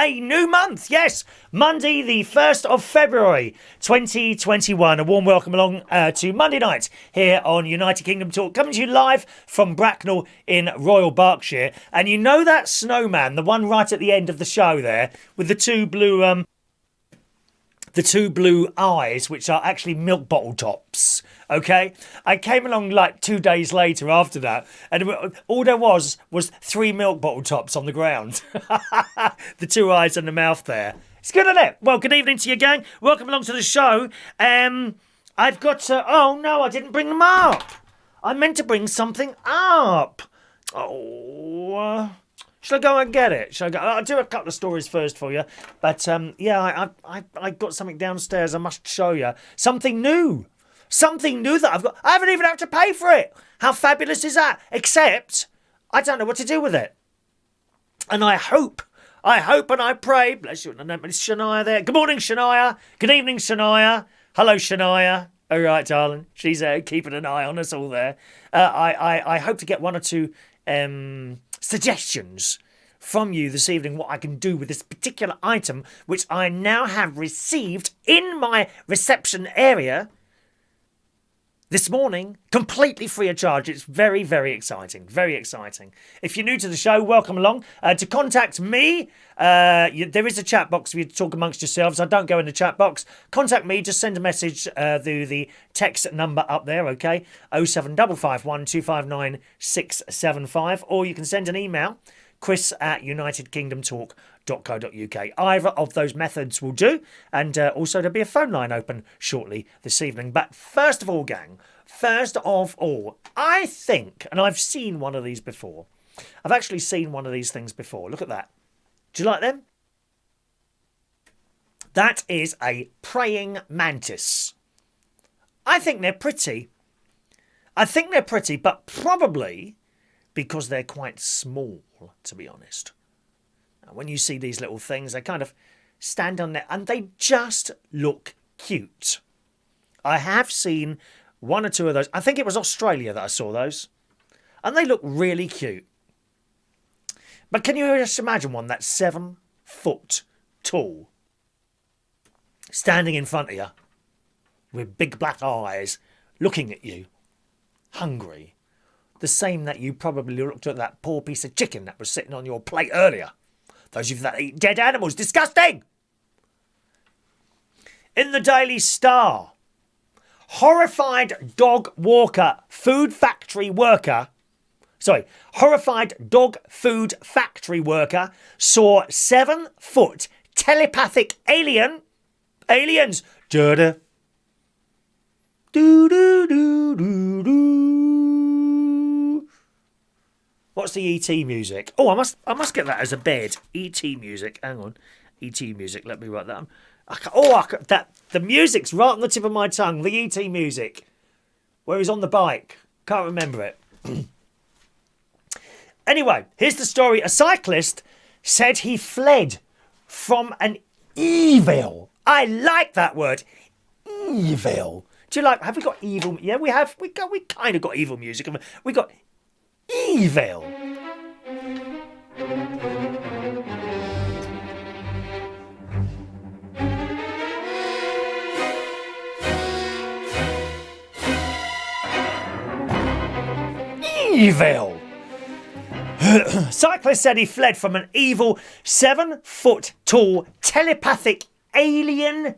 A new month, yes. Monday, the 1st of February, 2021. A warm welcome along to Monday night here on United Kingdom Talk, coming to you live from Bracknell in Royal Berkshire. And you know that snowman, the one right at the end of the show there, with the two blue eyes, which are actually milk bottle tops, okay? I came along like 2 days later after that, and all there was 3 milk bottle tops on the ground. The two eyes and the mouth there. It's good, isn't it? Well, good evening to you, gang. Welcome along to the show. I've got... oh, no, I didn't bring them up. I meant to bring something up. Oh... Shall I go and get it? Shall I go? I'll do a couple of stories first for you. But, yeah, I got something downstairs I must show you. Something new. Something new that I've got. I haven't even had to pay for it. How fabulous is that? Except, I don't know what to do with it. And I hope and I pray. Bless you. It's Shania there. Good morning, Shania. Good evening, Shania. Hello, Shania. All right, darling. She's keeping an eye on us all there. I hope to get one or two... suggestions from you this evening what I can do with this particular item, which I now have received in my reception area this morning, completely free of charge. It's very, very exciting. Very exciting. If you're new to the show, welcome along. To contact me, there is a chat box for you to talk amongst yourselves. I don't go in the chat box. Contact me. Just send a message through the text number up there, okay? 07551 259 675. Or you can send an email, chris@unitedkingdomtalk.co.uk. Either of those methods will do. And also there'll be a phone line open shortly this evening. But first of all, gang, I think, and I've seen one of these before. I've actually seen one of these things before. Look at that. Do you like them? That is a praying mantis. I think they're pretty. But probably because they're quite small, to be honest. Now, when you see these little things, they kind of stand on there and they just look cute. I have seen one or two of those. I think it was Australia that I saw those. And they look really cute. But can you just imagine one that's 7 foot tall, standing in front of you, with big black eyes, looking at you, hungry. The same that you probably looked at that poor piece of chicken that was sitting on your plate earlier. Those of you that eat dead animals, disgusting! In the Daily Star, horrified dog food factory worker saw 7 foot telepathic aliens. Do do do do do. What's the ET music? Oh, I must get that as a bed. ET music. Hang on, ET music. Let me write that. The music's right on the tip of my tongue. The ET music, where he's on the bike. Can't remember it. Anyway, here's the story. A cyclist said he fled from an evil. I like that word, evil. Do you like? Have we got evil? Yeah, we have. We kind of got evil music. We got evil. Evil. Cyclist said he fled from an evil 7 foot tall telepathic alien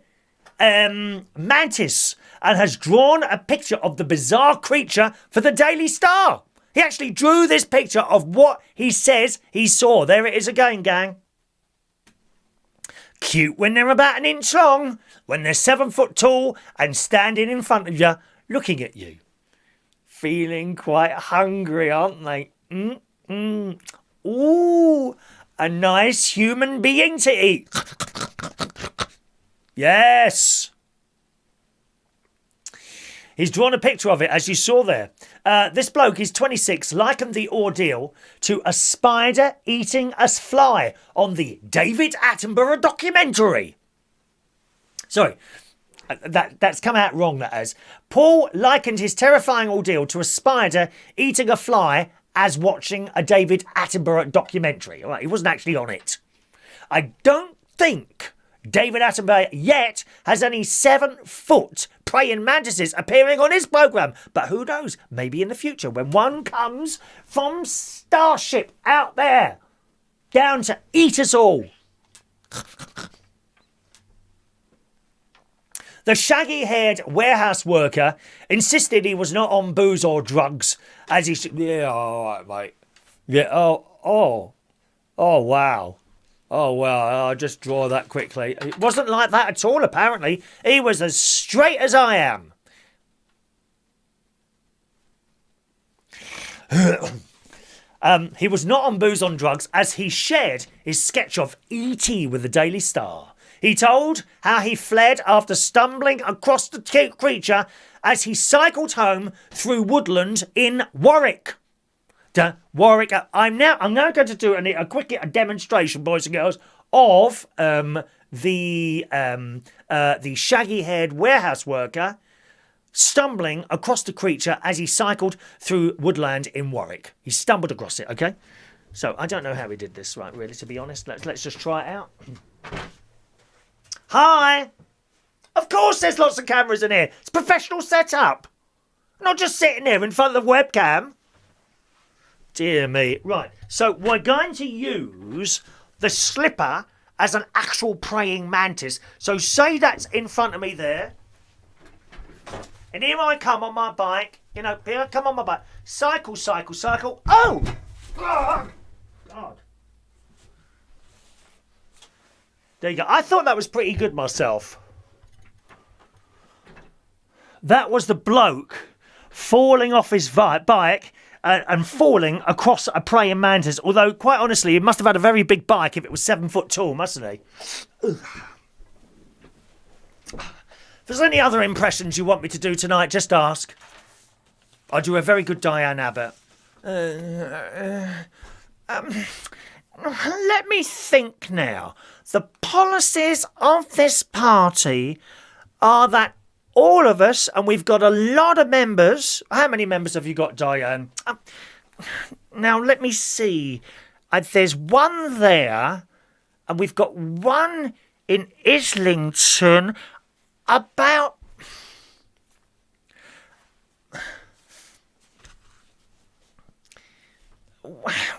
mantis and has drawn a picture of the bizarre creature for the Daily Star. He actually drew this picture of what he says he saw. There it is again, gang. Cute when they're about an inch long, when they're 7 foot tall and standing in front of you, looking at you. Feeling quite hungry, aren't they? Ooh, a nice human being to eat. Yes. He's drawn a picture of it, as you saw there. This bloke, he's 26, likened the ordeal to a spider eating a fly on the David Attenborough documentary. Sorry, that's come out wrong, that has. Paul likened his terrifying ordeal to a spider eating a fly as watching a David Attenborough documentary. All right, he wasn't actually on it. I don't think David Attenborough yet has any 7-foot praying mantises appearing on his programme. But who knows? Maybe in the future when one comes from Starship out there down to eat us all. The shaggy-haired warehouse worker insisted he was not on booze or drugs, as he should. Yeah, all right, mate. Yeah. Oh, wow. Oh, well, I'll just draw that quickly. It wasn't like that at all, apparently. He was as straight as I am. He was not on booze on drugs, as he shared his sketch of E.T. with the Daily Star. He told how he fled after stumbling across the creature as he cycled home through woodland in Warwick. Warwick. I'm now going to do a quick demonstration, boys and girls, of the shaggy-haired warehouse worker stumbling across the creature as he cycled through woodland in Warwick. He stumbled across it. Okay, so I don't know how he did this, right? Really, to be honest, let's just try it out. Hi. Of course, there's lots of cameras in here. It's a professional setup, not just sitting here in front of the webcam. Dear me. Right, so we're going to use the slipper as an actual praying mantis. So say that's in front of me there. And here I come on my bike. Here I come on my bike. Cycle, cycle, cycle. Oh! God. There you go. I thought that was pretty good myself. That was the bloke falling off his bike and falling across a praying mantis. Although, quite honestly, he must have had a very big bike if it was 7 foot tall, mustn't he? Ugh. If there's any other impressions you want me to do tonight, just ask. I do a very good Diane Abbott. Let me think now. The policies of this party are that all of us, and we've got a lot of members. How many members have you got, Diane? Now, let me see. There's one there, and we've got one in Islington. About...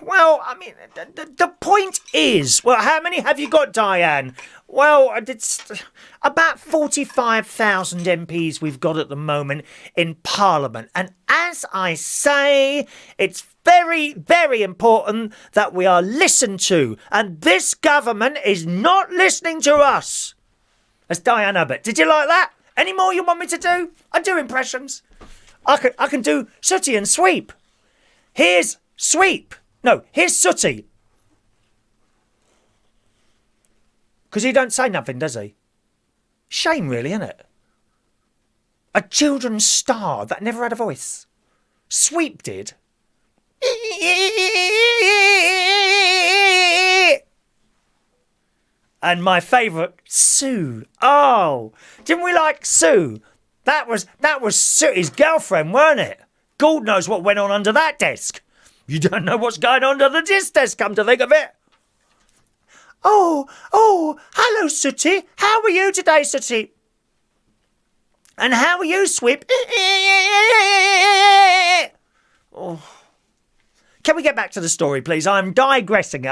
Well, I mean, the point is... Well, how many have you got, Diane? Well, it's about 45,000 MPs we've got at the moment in Parliament. And as I say, it's very, very important that we are listened to. And this government is not listening to us. That's Diane Abbott. Did you like that? Any more you want me to do? I do impressions. I can do Sooty and Sweep. Here's Sweep. No, here's Sooty. Because he don't say nothing, does he? Shame, really, isn't it? A children's star that never had a voice. Sweep did. And my favourite, Sue. Oh, didn't we like Sue? That was Sooty's girlfriend, weren't it? God knows what went on under that desk. You don't know what's going on under this desk, come to think of it. Oh, hello, Sooty. How are you today, Sooty? And how are you, Sweep? Oh. Can we get back to the story, please? I'm digressing.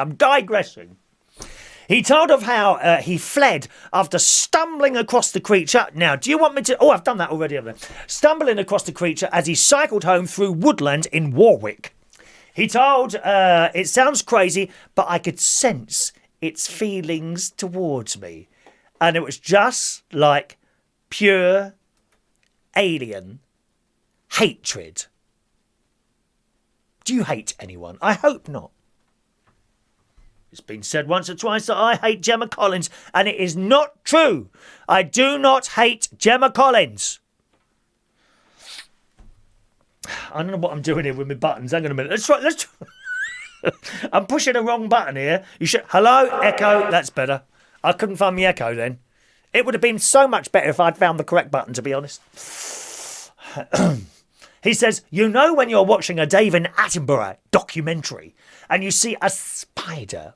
He told of how he fled after stumbling across the creature. Now, do you want me to... Oh, I've done that already, haven't I? Stumbling across the creature as he cycled home through woodland in Warwick. He told, it sounds crazy, but I could sense its feelings towards me. And it was just like pure alien hatred. Do you hate anyone? I hope not. It's been said once or twice that I hate Gemma Collins, and it is not true. I do not hate Gemma Collins. I don't know what I'm doing here with my buttons. Hang on a minute. Let's try. I'm pushing the wrong button here. You should. Hello, echo. That's better. I couldn't find my echo then. It would have been so much better if I'd found the correct button, to be honest. He says, you know when you're watching a David Attenborough documentary and you see a spider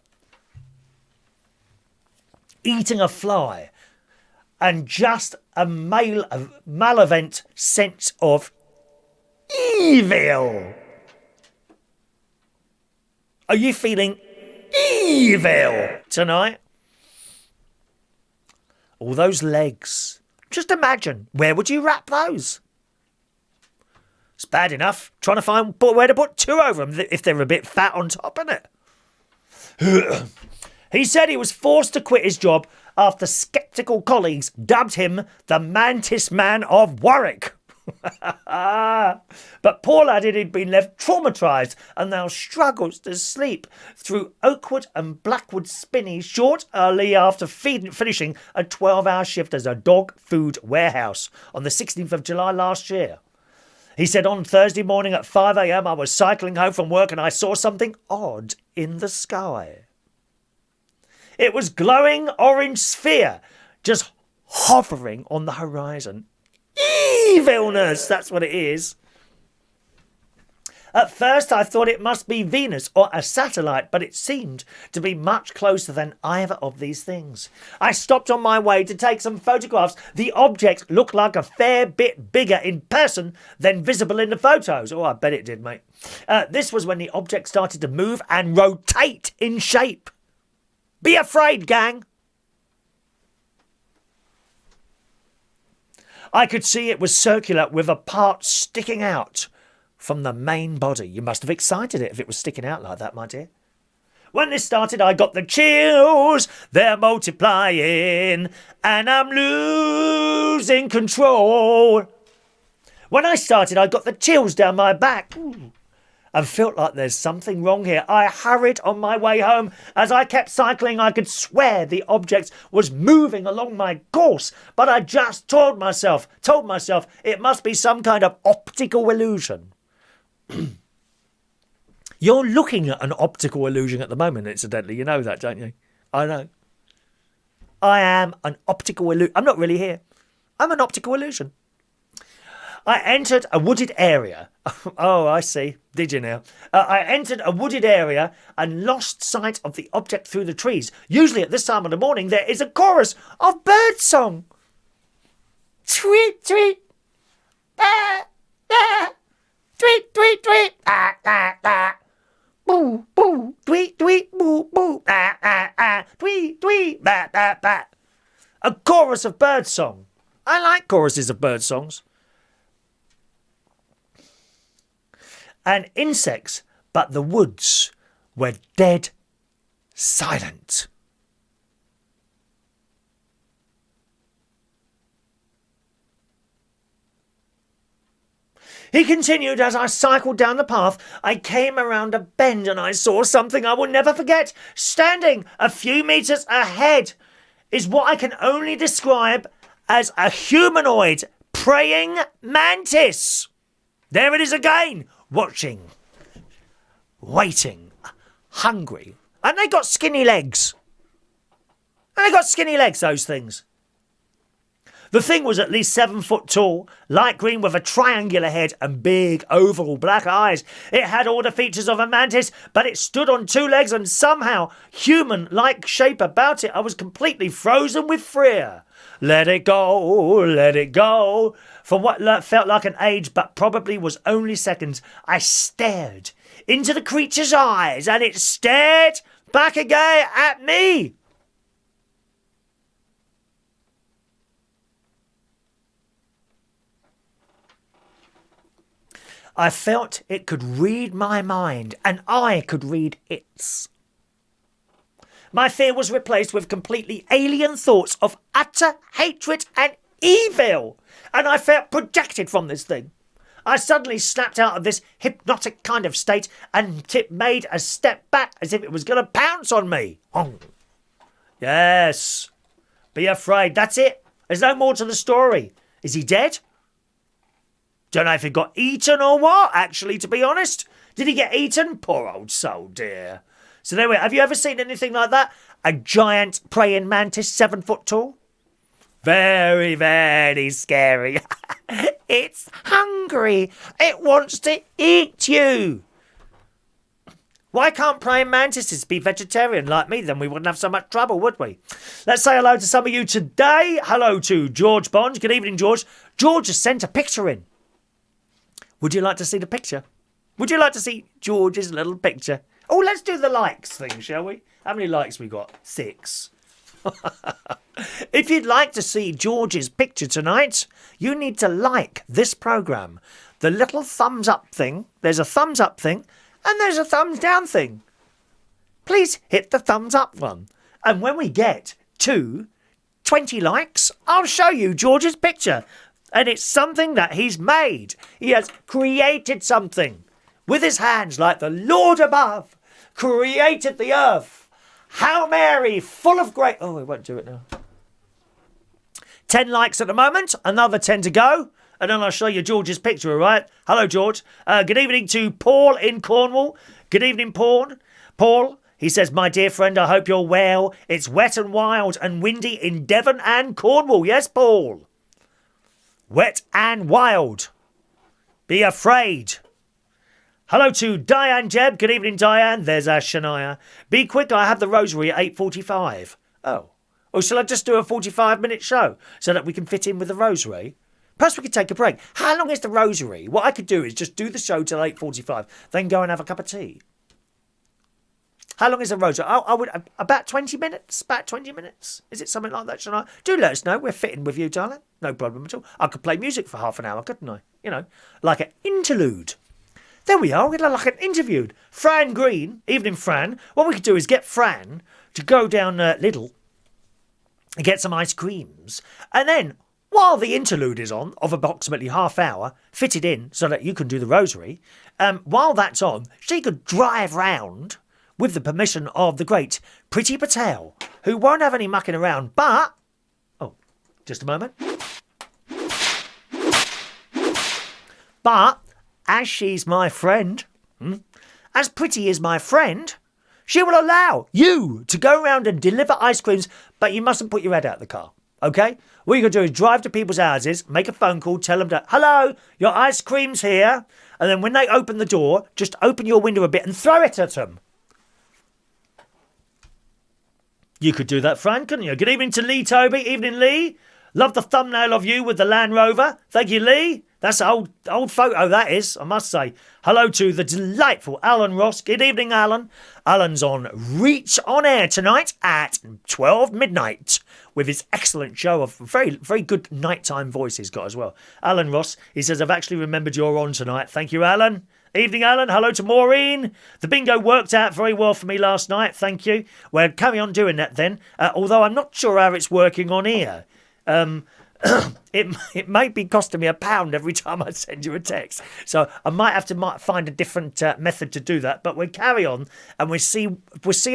eating a fly, and just a malevolent sense of evil. Are you feeling evil tonight? All those legs. Just imagine, where would you wrap those? It's bad enough trying to find where to put two over them if they're a bit fat on top, isn't it? He said he was forced to quit his job after sceptical colleagues dubbed him the Mantis Man of Warwick. But poor lad had been left traumatised and now struggles to sleep through Oakwood and Blackwood Spinney shortly after finishing a 12-hour shift as a dog food warehouse on the 16th of July last year. He said, on Thursday morning at 5 a.m. I was cycling home from work and I saw something odd in the sky. It was glowing orange sphere just hovering on the horizon. Evilness, that's what it is. At first I thought it must be Venus or a satellite, but it seemed to be much closer than either of these things. I stopped on my way to take some photographs. The object looked like a fair bit bigger in person than visible in the photos. Oh, I bet it did, mate. This was when the object started to move and rotate in shape. Be afraid, gang. I could see it was circular with a part sticking out from the main body. You must have excited it if it was sticking out like that, my dear. When this started, I got the chills. They're multiplying and I'm losing control. When I started, I got the chills down my back. And felt like there's something wrong here. I hurried on my way home. As I kept cycling, I could swear the object was moving along my course, but I just told myself it must be some kind of optical illusion. You're looking at an optical illusion at the moment, incidentally. You know that, don't you? I know. I am an optical illusion. I'm not really here. I'm an optical illusion. I entered a wooded area. Oh, I see. Did you now? I entered a wooded area and lost sight of the object through the trees. Usually at this time of the morning, there is a chorus of birdsong. Tweet, tweet. Ah, ah. Tweet, tweet, tweet. Ah, ah, ah. Boo, boo. Tweet, tweet, boo, boo. Ah, ah, ah. Tweet, tweet. Ba, ba, ba. A chorus of birdsong. I like choruses of bird songs. And insects, but the woods were dead silent. He continued, as I cycled down the path, I came around a bend and I saw something I will never forget. Standing a few metres ahead is what I can only describe as a humanoid praying mantis. There it is again. Watching, waiting, hungry. And they got skinny legs. Those things. The thing was at least 7 foot tall, light green with a triangular head and big oval black eyes. It had all the features of a mantis, but it stood on 2 legs and somehow human-like shape about it. I was completely frozen with fear. Let it go, let it go. For what felt like an age, but probably was only seconds, I stared into the creature's eyes and it stared back again at me. I felt it could read my mind and I could read its. My fear was replaced with completely alien thoughts of utter hatred and evil. And I felt projected from this thing. I suddenly snapped out of this hypnotic kind of state and made a step back as if it was going to pounce on me. Yes. Be afraid. That's it. There's no more to the story. Is he dead? Don't know if he got eaten or what, actually, to be honest. Did he get eaten? Poor old soul, dear. So there we are. Have you ever seen anything like that? A giant praying mantis 7 foot tall? Very, very scary. It's hungry. It wants to eat you. Why can't praying mantises be vegetarian like me? Then we wouldn't have so much trouble, would we? Let's say hello to some of you today. Hello to George Bond. Good evening, George. George has sent a picture in. Would you like to see the picture? Would you like to see George's little picture? Oh, let's do the likes thing, shall we? How many likes we got? 6. If you'd like to see George's picture tonight, you need to like this programme. The little thumbs up thing, there's a thumbs up thing, and there's a thumbs down thing. Please hit the thumbs up one. And when we get to 20 likes, I'll show you George's picture. And it's something that he's made. He has created something with his hands like the Lord above created the earth. Hail Mary, full of grace. Oh, we won't do it now. 10 likes at the moment, another 10 to go. And then I'll show you George's picture, all right? Hello, George. Good evening to Paul in Cornwall. Good evening, Paul. Paul, he says, my dear friend, I hope you're well. It's wet and wild and windy in Devon and Cornwall. Yes, Paul. Wet and wild. Be afraid. Hello to Diane Jeb. Good evening, Diane. There's Shania. Be quick, I have the rosary at 8:45. Oh. Or shall I just do a 45-minute show so that we can fit in with the rosary? Perhaps we could take a break. How long is the rosary? What I could do is just do the show till 8:45, then go and have a cup of tea. How long is the rosary? I would about 20 minutes. About 20 minutes. Is it something like that, Shania? Do let us know. We're fitting with you, darling. No problem at all. I could play music for half an hour, couldn't I? You know, like an interlude. There we are. We're like an interlude. Fran Green, evening Fran. What we could do is get Fran to go down Lidl and get some ice creams. And then, while the interlude is on, of approximately half hour, fit it in so that you can do the rosary, while that's on, she could drive round with the permission of the great Priti Patel, who won't have any mucking around, but... Oh, just a moment. But, as she's my friend, as Priti is my friend, she will allow you to go around and deliver ice creams, but you mustn't put your head out the car, okay? What you're going to do is drive to people's houses, make a phone call, tell them that, hello, your ice cream's here, and then when they open the door, just open your window a bit and throw it at them. You could do that, Fran, couldn't you? Good evening to Lee Toby. Evening, Lee. Love the thumbnail of you with the Land Rover. Thank you, Lee. That's an old photo, that is, I must say. Hello to the delightful Alan Ross. Good evening, Alan. Alan's on Reach on Air tonight at 12 midnight with his excellent show of very, very good nighttime voice he's got as well. Alan Ross, he says, I've actually remembered you're on tonight. Thank you, Alan. Evening, Alan. Hello to Maureen. The bingo worked out very well for me last night. Thank you. We'll carry on doing that then, although I'm not sure how it's working on here. It might be costing me £1 every time I send you a text. So I might have to find a different method to do that. But we'll carry on and we'll see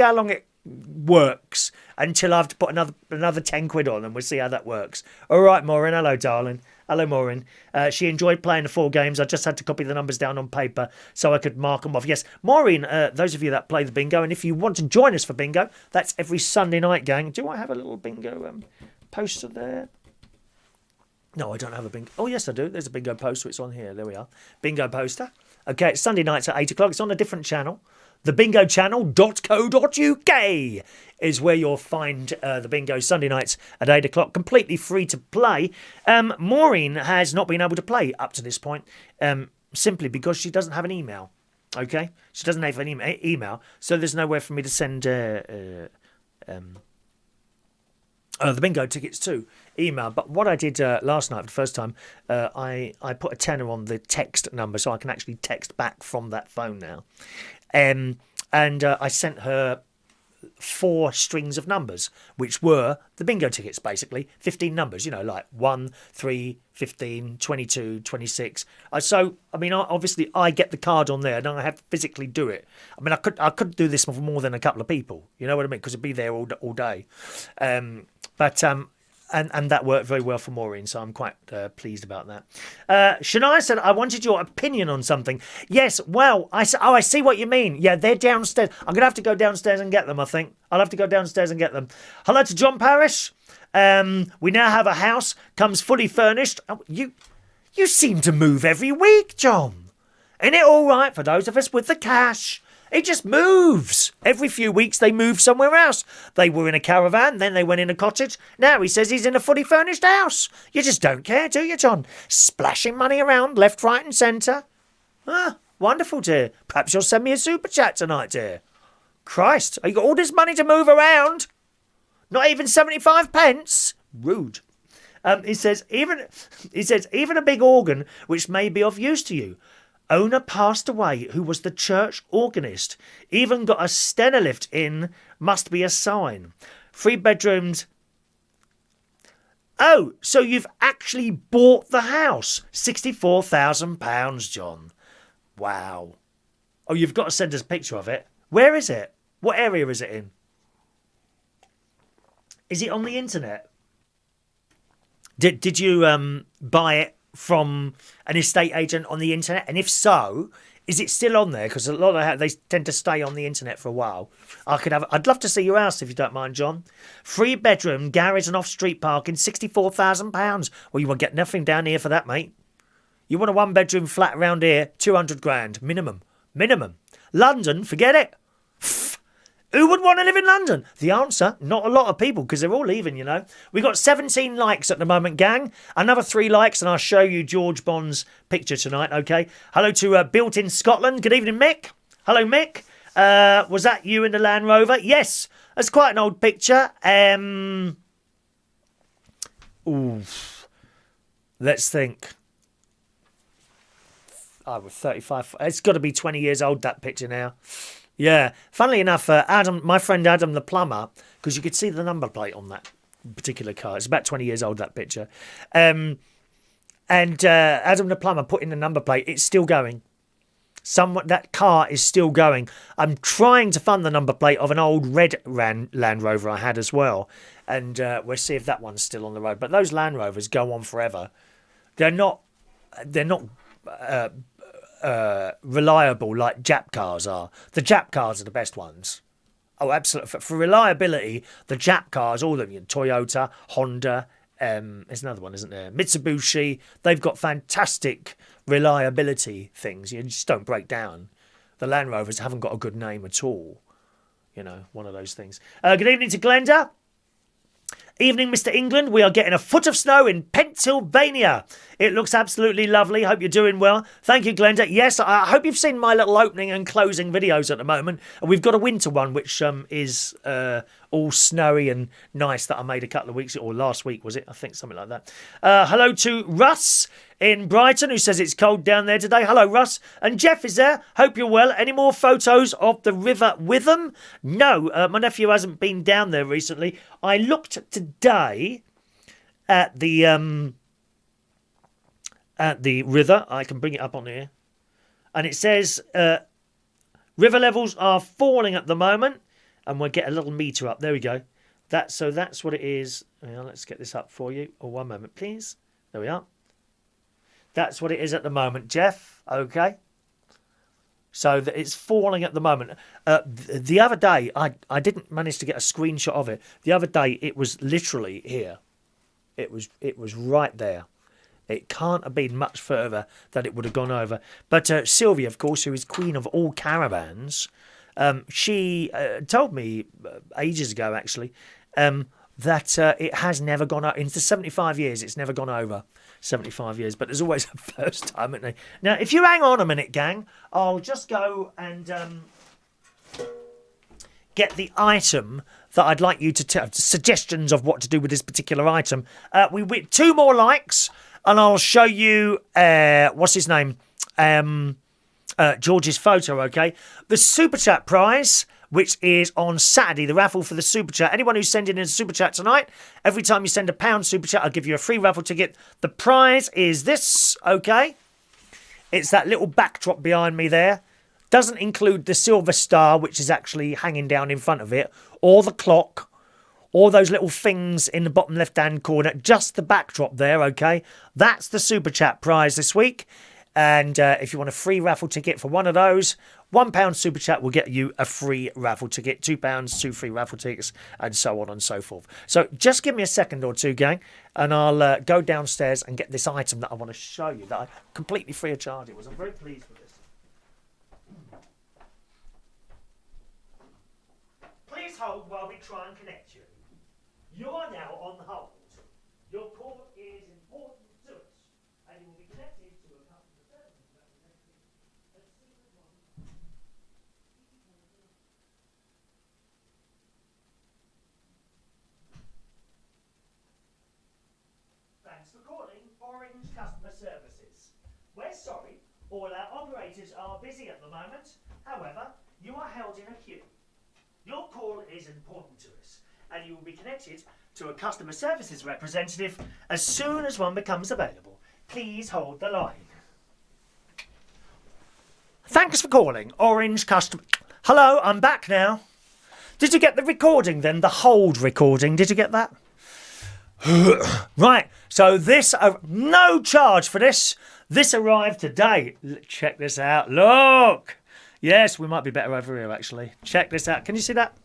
how long it works until I have to put another 10 quid on, and we'll see how that works. All right, Maureen. Hello, darling. Hello, Maureen. She enjoyed playing the 4 games. I just had to copy the numbers down on paper so I could mark them off. Yes, Maureen, those of you that play the bingo, and if you want to join us for bingo, that's every Sunday night, gang. Do I have a little bingo poster there? No, I don't have a bingo. Oh, yes, I do. There's a bingo poster. It's on here. There we are. Bingo poster. Okay, it's Sunday nights at 8 o'clock. It's on a different channel. thebingochannel.co.uk is where you'll find the bingo Sunday nights at 8 o'clock. Completely free to play. Maureen has not been able to play up to this point simply because she doesn't have an email. Okay? She doesn't have an email, so there's nowhere for me to send the bingo tickets to email. But what I did last night for the first time, I put a tenner on the text number so I can actually text back from that phone now. And I sent her 4 strings of numbers, which were the bingo tickets, basically. 15 numbers, like 1, 3, 15, 22, 26. So, obviously I get the card on there and I have to physically do it. I could do this for more than a couple of people, you know what I mean? Because it'd be there all day. And that worked very well for Maureen, so I'm quite pleased about that. Shania said, I wanted your opinion on something. Yes, well, I see what you mean. Yeah, they're downstairs. I'm going to have to go downstairs and get them, I think. I'll have to go downstairs and get them. Hello to John Parrish. We now have a house, comes fully furnished. Oh, you seem to move every week, John. Isn't it all right for those of us with the cash? It just moves. Every few weeks they move somewhere else. They were in a caravan, then they went in a cottage. Now he says he's in a fully furnished house. You just don't care, do you, John? Splashing money around left, right and centre. Ah, wonderful, dear. Perhaps you'll send me a super chat tonight, dear. Christ, you got all this money to move around? Not even 75 pence? Rude. He says, even a big organ which may be of use to you. Owner passed away who was the church organist. Even got a stenolift in, must be a sign. 3 bedrooms. Oh, so you've actually bought the house. £64,000, John. Wow. Oh, you've got to send us a picture of it. Where is it? What area is it in? Is it on the internet? Did you buy it from an estate agent on the internet? And if so, is it still on there? Because a lot of they tend to stay on the internet for a while. I'd love to see your house if you don't mind, John. 3 bedroom, garage and off-street parking, £64,000. Well, you won't get nothing down here for that, mate. You want a 1 bedroom flat around here, 200 grand minimum. London, forget it. Who would want to live in London? The answer, not a lot of people, because they're all leaving, you know. We've got 17 likes at the moment, gang. Another 3 likes, and I'll show you George Bond's picture tonight, okay? Hello to Built in Scotland. Good evening, Mick. Hello, Mick. Was that you in the Land Rover? Yes. That's quite an old picture. Let's think. I was 35. It's got to be 20 years old, that picture now. Yeah, funnily enough, Adam, my friend Adam the plumber, because you could see the number plate on that particular car. It's about 20 years old, that picture. And Adam the plumber put in the number plate. It's still going. That car is still going. I'm trying to find the number plate of an old red Land Rover I had as well. And we'll see if that one's still on the road. But those Land Rovers go on forever. They're not reliable like Jap cars are. The Jap cars are the best ones. Oh, absolutely. For reliability, the Jap cars, all of them, Toyota, Honda, there's another one, isn't there? Mitsubishi, they've got fantastic reliability things. You just don't break down. The Land Rovers haven't got a good name at all. You know, one of those things. Good evening to Glenda. Evening, Mr. England. We are getting a foot of snow in Pennsylvania. It looks absolutely lovely. Hope you're doing well. Thank you, Glenda. Yes, I hope you've seen my little opening and closing videos at the moment. And we've got a winter one, which is all snowy and nice that I made a couple of weeks, or last week, was it? I think something like that. Hello to Russ in Brighton, who says it's cold down there today. Hello, Russ. And Jeff is there. Hope you're well. Any more photos of the River Witham? No, my nephew hasn't been down there recently. I looked today at the river. I can bring it up on here. And it says river levels are falling at the moment. And we'll get a little meter up. There we go. That's what it is. Well, let's get this up for you. Oh, one moment, please. There we are. That's what it is at the moment, Jeff. Okay. So it's falling at the moment. The other day, I didn't manage to get a screenshot of it. The other day, it was literally here. It was right there. It can't have been much further that it would have gone over. But Sylvia, of course, who is queen of all caravans, she told me ages ago, actually, that it has never gone up. Into 75 years, it's never gone over 75 years. But there's always a first time, isn't there? Now, if you hang on a minute, gang, I'll just go and get the item that I'd like you to tell. Suggestions of what to do with this particular item. We 2 more likes, and I'll show you, what's his name? George's photo, okay? The Super Chat prize, which is on Saturday, the raffle for the Super Chat. Anyone who's sending in a Super Chat tonight, every time you send a £1 Super Chat, I'll give you a free raffle ticket. The prize is this, okay? It's that little backdrop behind me there. Doesn't include the silver star, which is actually hanging down in front of it, or the clock, or those little things in the bottom left-hand corner. Just the backdrop there, okay? That's the Super Chat prize this week. And if you want a free raffle ticket for one of those, £1 Super Chat will get you a free raffle ticket, £2, 2 free raffle tickets, and so on and so forth. So just give me a second or two, gang, and I'll go downstairs and get this item that I want to show you, that I completely free of charge it was. I'm very pleased with this. hold while we try and connect you. You are now on hold. Your call is important to us, and you will be connected to a customer service representative as soon as one. Thanks for calling Orange Customer Services. We're sorry, all our operators are busy at the moment. However, you are held in a queue. Your call is important to us, and you will be connected to a customer services representative as soon as one becomes available. Please hold the line. Thanks for calling Orange Customer... Hello, I'm back now. Did you get the recording then? The hold recording, did you get that? Right, so this... no charge for this. This arrived today. Check this out. Look! Yes, we might be better over here, actually. Check this out. Can you see that?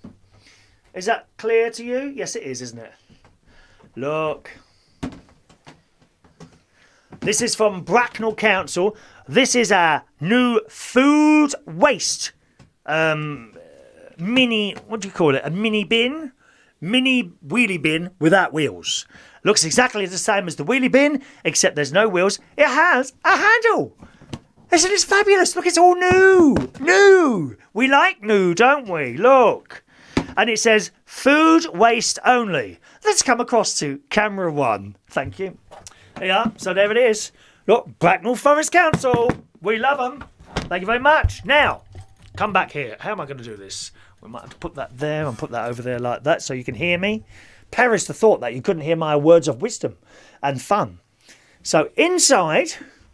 Is that clear to you? Yes, it is, isn't it? Look. This is from Bracknell Council. This is our new food waste mini, what do you call it? A mini bin? Mini wheelie bin without wheels. Looks exactly the same as the wheelie bin, except there's no wheels. It has a handle. Isn't it fabulous? Look, it's all new. New. We like new, don't we? Look. And it says, food waste only. Let's come across to camera 1. Thank you. Yeah, so there it is. Look, Bracknell Forest Council. We love them. Thank you very much. Now, come back here. How am I going to do this? We might have to put that there and put that over there like that so you can hear me. Perish the thought that you couldn't hear my words of wisdom and fun. So inside,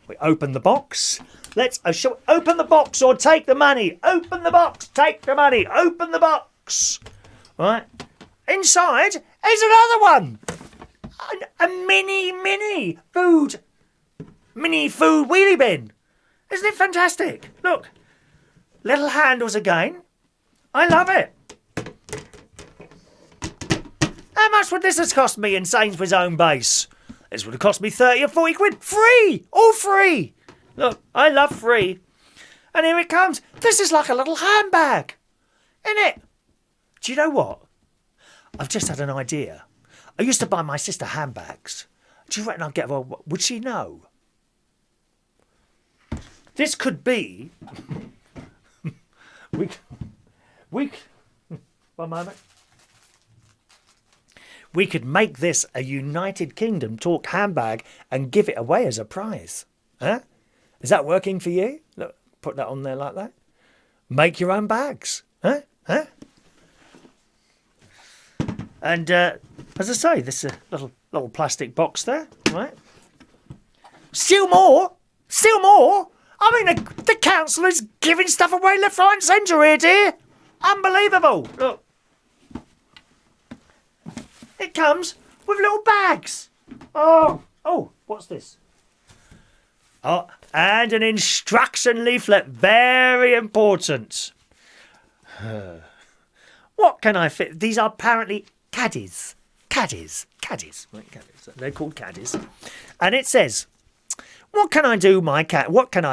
we open the box. Let's open the box or take the money. Open the box, take the money. Open the box. Right. Inside is another one. A mini food wheelie bin. Isn't it fantastic? Look. Little handles again. I love it. How much would this have cost me in Sainsbury's own base? This would have cost me 30 or 40 quid. Free! All free! Look, I love free. And here it comes. This is like a little handbag. Isn't it? Do you know what? I've just had an idea. I used to buy my sister handbags. Do you reckon I'd get her? Would she know? This could be... One moment. We could make this a United Kingdom talk handbag and give it away as a prize. Huh? Is that working for you? Look, put that on there like that. Make your own bags. Huh? Huh? And as I say, this is a little plastic box there, right? Still more? Still more? I mean, the council is giving stuff away left, right and centre here, dear. Unbelievable. Look. It comes with little bags. Oh, what's this? Oh, and an instruction leaflet. Very important. What can I fit? These are apparently caddies. Caddies. Right, caddies. They're called caddies. And it says, what can I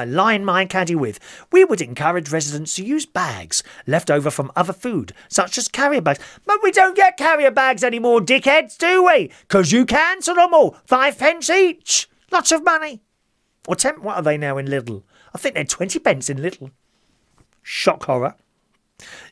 line my caddy with? We would encourage residents to use bags left over from other food, such as carrier bags. But we don't get carrier bags anymore, dickheads, do we? 'Cause you cancelled them all. 5 pence each. Lots of money. Or 10, what are they now in Lidl? I think they're 20 pence in Lidl. Shock horror.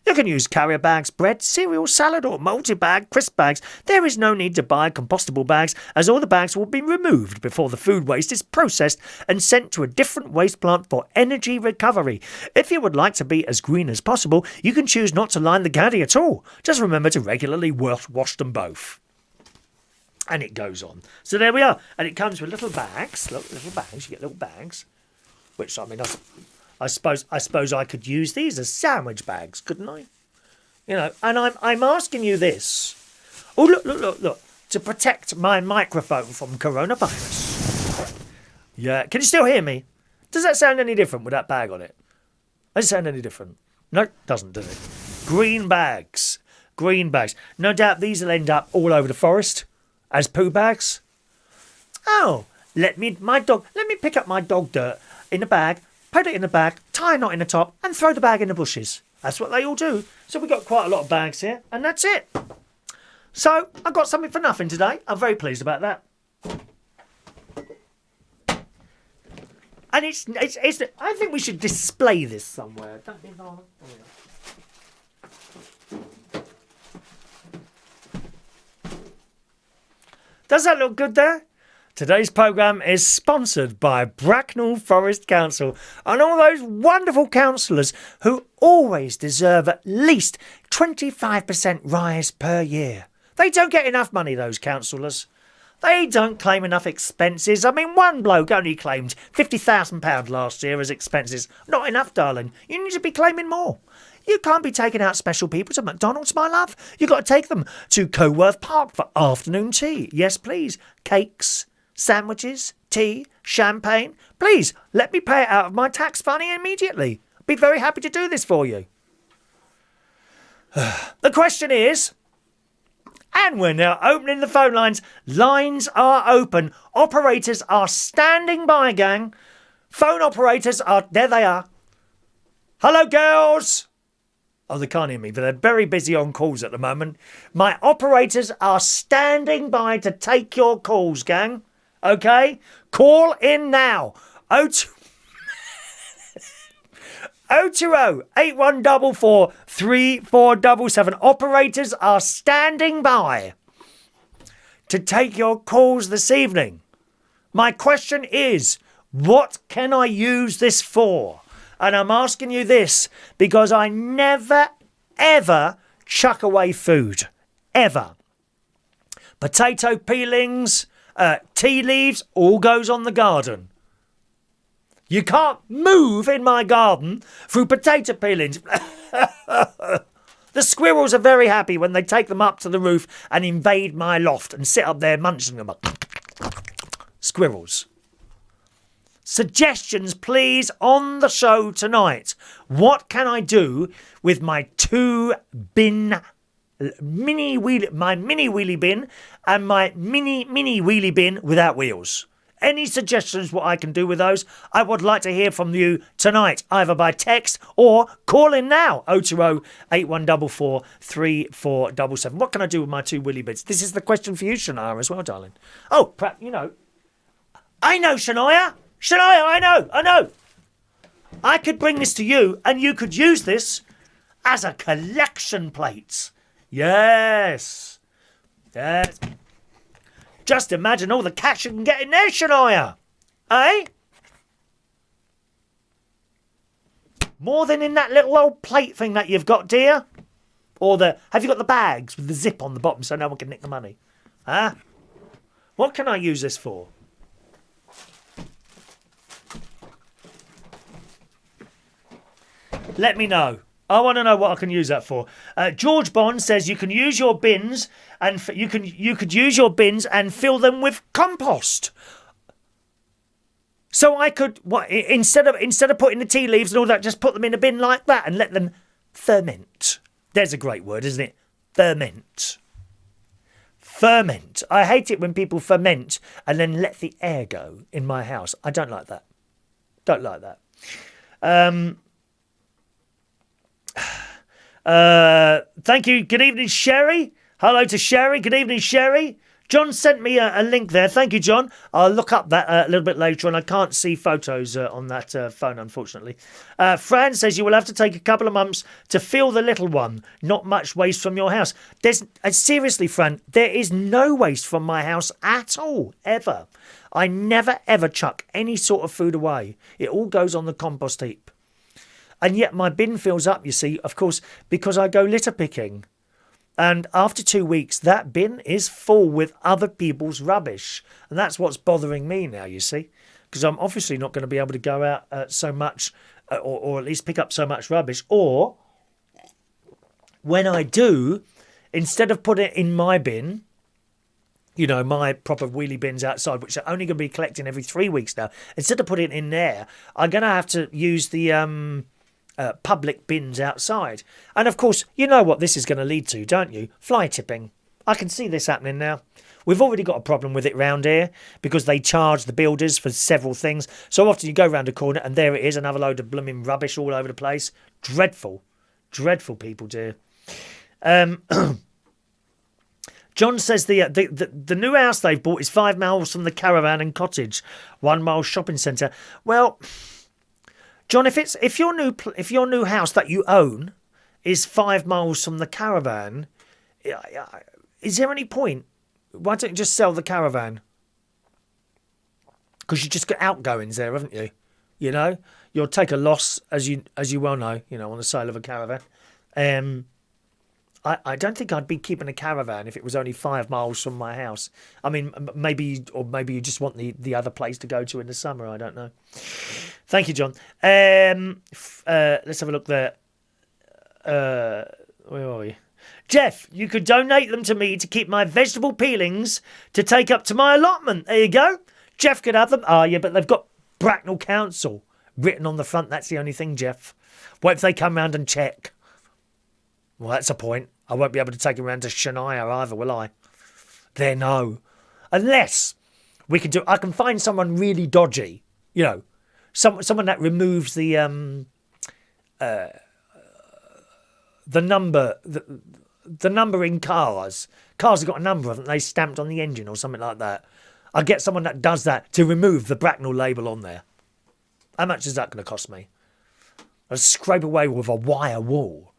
You can use carrier bags, bread, cereal, salad or multi-bag, crisp bags. There is no need to buy compostable bags as all the bags will be removed before the food waste is processed and sent to a different waste plant for energy recovery. If you would like to be as green as possible, you can choose not to line the caddy at all. Just remember to regularly wash them both. And it goes on. So there we are. And it comes with little bags. Look, little bags. You get little bags. Which, I mean, I suppose I could use these as sandwich bags, couldn't I? You know, and I'm asking you this. Oh, look. To protect my microphone from coronavirus. Yeah. Can you still hear me? Does that sound any different with that bag on it? Does it sound any different? No, doesn't, does it? Green bags. No doubt these will end up all over the forest as poo bags. Oh, let me pick up my dog dirt in a bag, put it in the bag, tie a knot in the top, and throw the bag in the bushes. That's what they all do. So we've got quite a lot of bags here, and that's it. So I got something for nothing today. I'm very pleased about that. And it's I think we should display this somewhere. Don't you, darling? Does that look good there? Today's programme is sponsored by Bracknell Forest Council and all those wonderful councillors who always deserve at least 25% rise per year. They don't get enough money, those councillors. They don't claim enough expenses. I mean, one bloke only claimed £50,000 last year as expenses. Not enough, darling. You need to be claiming more. You can't be taking out special people to McDonald's, my love. You've got to take them to Coworth Park for afternoon tea. Yes, please. Cakes, sandwiches, tea, champagne. Please, let me pay it out of my tax money immediately. I'd be very happy to do this for you. The question is, and we're now opening the phone lines. Lines are open. Operators are standing by, gang. Phone operators are... There they are. Hello, girls. Oh, they can't hear me, but they're very busy on calls at the moment. My operators are standing by to take your calls, gang. Okay? Call in now. 020-8144-3477. Operators are standing by to take your calls this evening. My question is, what can I use this for? And I'm asking you this because I never, ever chuck away food. Ever. Potato peelings, tea leaves, all goes on the garden. You can't move in my garden through potato peelings. The squirrels are very happy when they take them up to the roof and invade my loft and sit up there munching them up. Squirrels. Suggestions, please, on the show tonight. What can I do with my mini wheelie bin and my mini wheelie bin without wheels? Any suggestions what I can do with those? I would like to hear from you tonight, either by text or call in now. 020-8144-3477. What can I do with my two wheelie bins? This is the question for you, Shania, as well, darling. Oh, perhaps, I know, Shania. Shania, I know. I could bring this to you and you could use this as a collection plate. Yes. Just imagine all the cash you can get in there, Shania. Eh? More than in that little old plate thing that you've got, dear? Or have you got the bags with the zip on the bottom so no one can nick the money? Huh? What can I use this for? Let me know. I want to know what I can use that for. George Bond says you can use your bins and you could use your bins and fill them with compost. So I could instead of putting the tea leaves and all that, just put them in a bin like that and let them ferment. There's a great word, isn't it? Ferment. Ferment. I hate it when people ferment and then let the air go in my house. I don't like that. Thank you. Good evening, Sherry. Hello to Sherry. Good evening, Sherry. John sent me a link there. Thank you, John. I'll look up that a little bit later on. I can't see photos on that phone, unfortunately. Fran says you will have to take a couple of months to fill the little one. Not much waste from your house. Seriously, Fran, there is no waste from my house at all, ever. I never, ever chuck any sort of food away. It all goes on the compost heap. And yet my bin fills up, you see, of course, because I go litter picking. And after 2 weeks, that bin is full with other people's rubbish. And that's what's bothering me now, you see. Because I'm obviously not going to be able to go out so much, or at least pick up so much rubbish. Or, when I do, instead of putting it in my bin, my proper wheelie bins outside, which are only going to be collecting every 3 weeks now, instead of putting it in there, I'm going to have to use the public bins outside. And of course, you know what this is going to lead to, don't you? Fly tipping. I can see this happening now. We've already got a problem with it round here because they charge the builders for several things. So often you go round a corner and there it is, another load of blooming rubbish all over the place. Dreadful. Dreadful people, dear. John says the new house they've bought is 5 miles from the caravan and cottage, 1 mile shopping centre. Well, John, if your new house that you own is 5 miles from the caravan, is there any point? Why don't you just sell the caravan? Because you just got outgoings there, haven't you? You know, you'll take a loss as you well know. You know, on the sale of a caravan. I don't think I'd be keeping a caravan if it was only 5 miles from my house. I mean, maybe you just want the other place to go to in the summer. I don't know. Thank you, John. Let's have a look there. Where are we? Jeff, you could donate them to me to keep my vegetable peelings to take up to my allotment. There you go. Jeff could have them. Oh, yeah, but they've got Bracknell Council written on the front. That's the only thing, Jeff. What if they come round and check? Well, that's a point. I won't be able to take him round to Shania either, will I? There, no. Unless we can I can find someone really dodgy, you know, someone that removes the number, the number in cars. Cars have got a number, haven't they, stamped on the engine or something like that. I get someone that does that to remove the Bracknell label on there. How much is that going to cost me? I'll scrape away with a wire wool.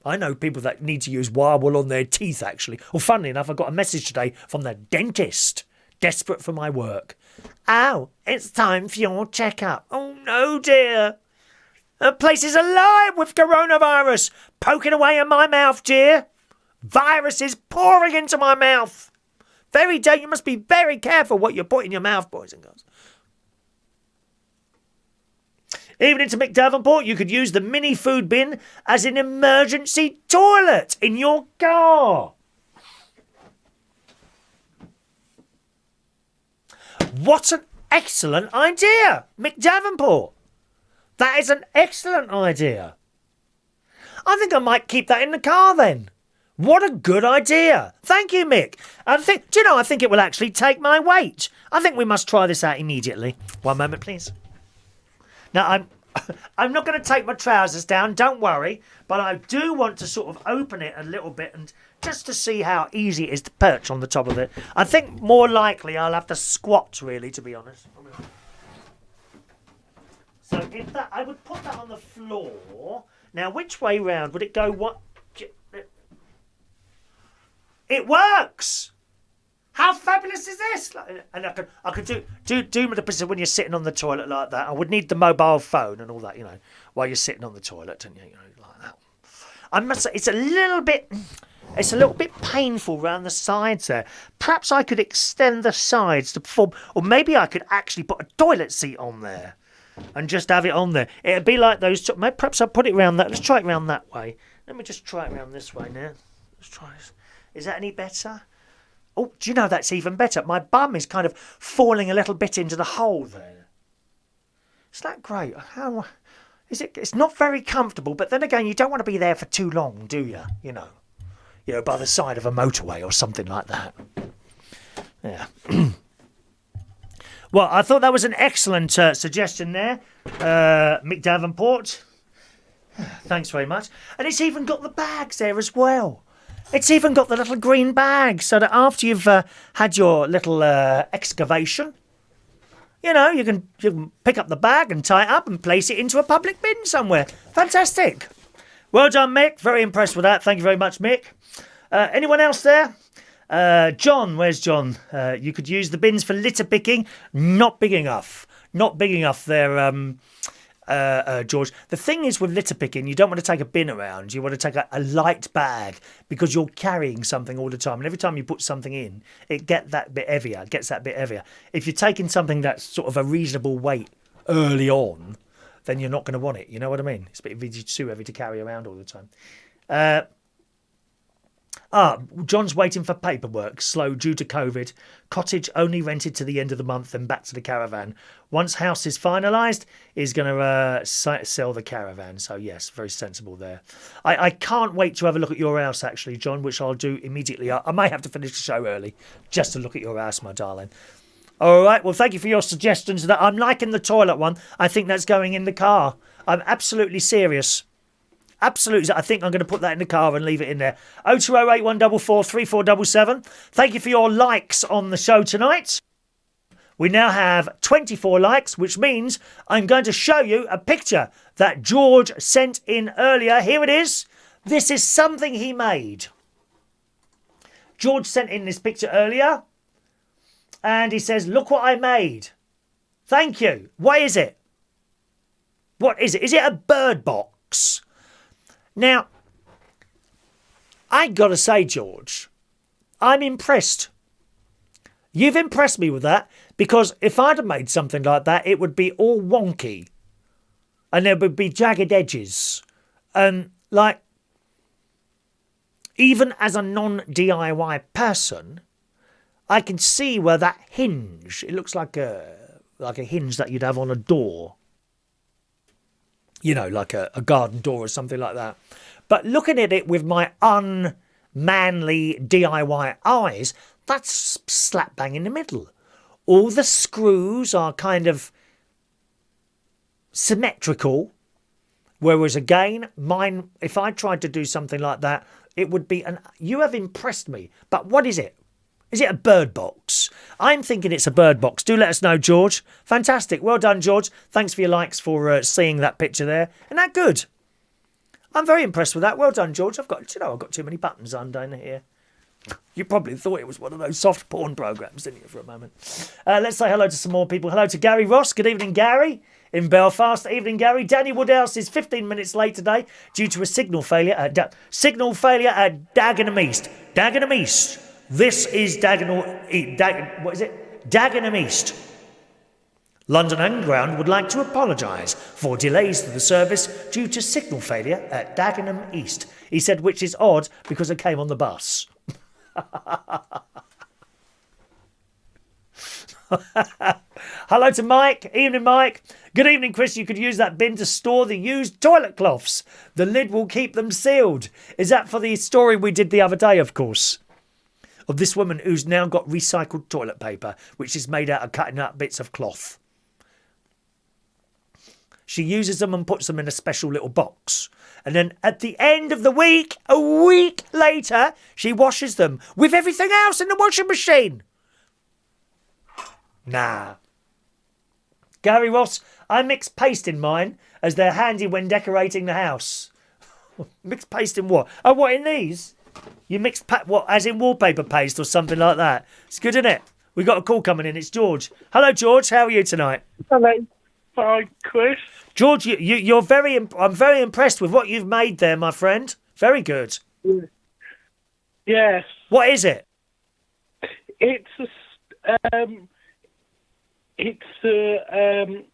I know people that need to use wire wool on their teeth, actually. Well, funnily enough, I got a message today from the dentist, desperate for my work. Oh, it's time for your checkup. Oh, no, dear. The place is alive with coronavirus poking away in my mouth, dear. Virus is pouring into my mouth. You must be very careful what you put in your mouth, boys and girls. Even into Mick Davenport, you could use the mini food bin as an emergency toilet in your car. What an excellent idea, Mick Davenport. That is an excellent idea. I think I might keep that in the car then. What a good idea. Thank you, Mick. I think it will actually take my weight. I think we must try this out immediately. One moment, please. Now, I'm not going to take my trousers down, don't worry, but I do want to sort of open it a little bit and just to see how easy it is to perch on the top of it. I think more likely I'll have to squat, really, to be honest. So I would put that on the floor. Now, which way round would it go? What? It works! How fabulous is this? And I could do the position when you're sitting on the toilet like that. I would need the mobile phone and all that, you know, while you're sitting on the toilet, don't you? You know, like that. I must say, it's a little bit painful round the sides there. Perhaps I could extend the sides to perform, or maybe I could actually put a toilet seat on there and just have it on there. It'd be like those. Perhaps I'll put it round that. Let's try it round that way. Let me just try it round this way now. Let's try this. Is that any better? Oh, do you know that's even better? My bum is kind of falling a little bit into the hole there. Is that great? How is it? It's not very comfortable, but then again, you don't want to be there for too long, do you? You know, by the side of a motorway or something like that. Yeah. Well, I thought that was an excellent suggestion there, Mick Davenport. Thanks very much. And it's even got the bags there as well. It's even got the little green bag, so that after you've had your little excavation, you know, you can pick up the bag and tie it up and place it into a public bin somewhere. Fantastic. Well done, Mick. Very impressed with that. Thank you very much, Mick. Anyone else there? John, where's John? You could use the bins for litter picking. Not big enough. Not big enough there, George. The thing is with litter picking, you don't want to take a bin around. You want to take a light bag because you're carrying something all the time. And every time you put something in, it gets that bit heavier. If you're taking something that's sort of a reasonable weight early on, then you're not going to want it. You know what I mean? It's a bit too heavy to carry around all the time. John's waiting for paperwork. Slow due to COVID. Cottage only rented to the end of the month, then back to the caravan. Once house is finalised, he's going to sell the caravan. So yes, very sensible there. I can't wait to have a look at your house, actually, John, which I'll do immediately. I may have to finish the show early just to look at your house, my darling. All right, well, thank you for your suggestions. I'm liking the toilet one. I think that's going in the car. I'm absolutely serious. Absolutely. I think I'm going to put that in the car and leave it in there. 0208 144 3477. Thank you for your likes on the show tonight. We now have 24 likes, which means I'm going to show you a picture that George sent in earlier. Here it is. This is something he made. George sent in this picture earlier, and he says, look what I made. Thank you. What is it? What is it? Is it a bird box? Now, I got to say, George, I'm impressed. You've impressed me with that, because if I'd have made something like that, it would be all wonky. And there would be jagged edges. And, like, even as a non-DIY person, I can see where that hinge, it looks like a hinge that you'd have on a door. You know, like a garden door or something like that. But looking at it with my unmanly DIY eyes, that's slap bang in the middle. All the screws are kind of symmetrical. Whereas again, mine, if I tried to do something like that, it would be you have impressed me. But what is it? Is it a bird box? I'm thinking it's a bird box. Do let us know, George. Fantastic. Well done, George. Thanks for your likes for seeing that picture there. Isn't that good? I'm very impressed with that. Well done, George. I've got too many buttons undone here. You probably thought it was one of those soft porn programs, didn't you, for a moment? Let's say hello to some more people. Hello to Gary Ross. Good evening, Gary. In Belfast. Evening, Gary. Danny Woodhouse is 15 minutes late today due to a signal failure at Dagenham East. Dagenham East. This is what is it? Dagenham East. London Underground would like to apologise for delays to the service due to signal failure at Dagenham East. He said, which is odd because I came on the bus. Hello to Mike. Evening, Mike. Good evening, Chris. You could use that bin to store the used toilet cloths. The lid will keep them sealed. Is that for the story we did the other day, of course? Of this woman who's now got recycled toilet paper, which is made out of cutting up bits of cloth. She uses them and puts them in a special little box. And then at the end of the week, a week later, she washes them with everything else in the washing machine. Nah. Gary Ross, I mix paste in mine as they're handy when decorating the house. Mix paste in what? Oh, what, in these? You mix what, as in wallpaper paste or something like that? It's good, isn't it? We've got a call coming in. It's George. Hello, George. How are you tonight? Hello. Hi, Chris. George, you're very. I'm very impressed with what you've made there, my friend. Very good. Yes. What is it? It's a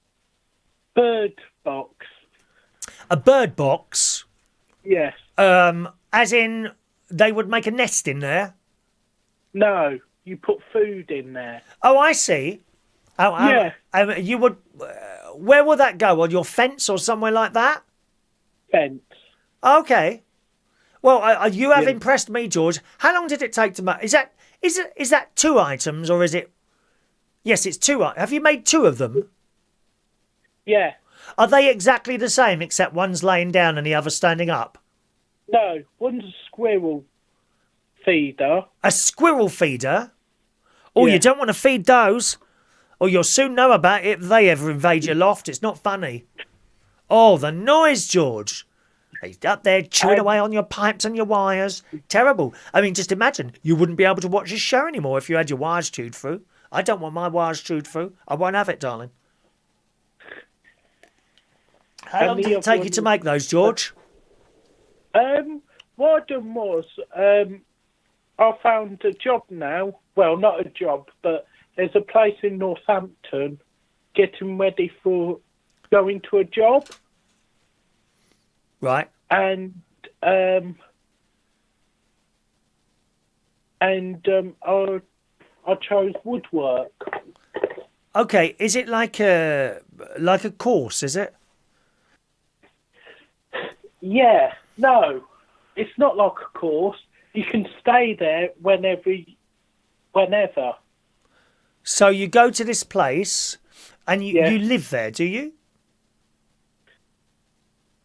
bird box. A bird box? Yes. As in they would make a nest in there? No, you put food in there. Oh, I see. Yeah. You would. Where would that go? On your fence or somewhere like that? Fence. Okay. Well, you have impressed me, George. How long did it take to make? Is that 2 items or is it? Yes, it's 2. Have you made 2 of them? Yeah. Are they exactly the same except one's laying down and the other's standing up? No, one's a squirrel feeder. A squirrel feeder? Oh, Yeah. You don't want to feed those. Or you'll soon know about it if they ever invade your loft. It's not funny. Oh, the noise, George. He's up there chewing away on your pipes and your wires. Terrible. I mean, just imagine. You wouldn't be able to watch this show anymore if you had your wires chewed through. I don't want my wires chewed through. I won't have it, darling. How long did it take you to make those, George? What I done was, I found a job now. Well, not a job, but there's a place in Northampton getting ready for going to a job. Right. And I chose woodwork. Okay, is it like a course, is it? Yeah, no, it's not like a course. You can stay there whenever. So you go to this place and you live there, do you?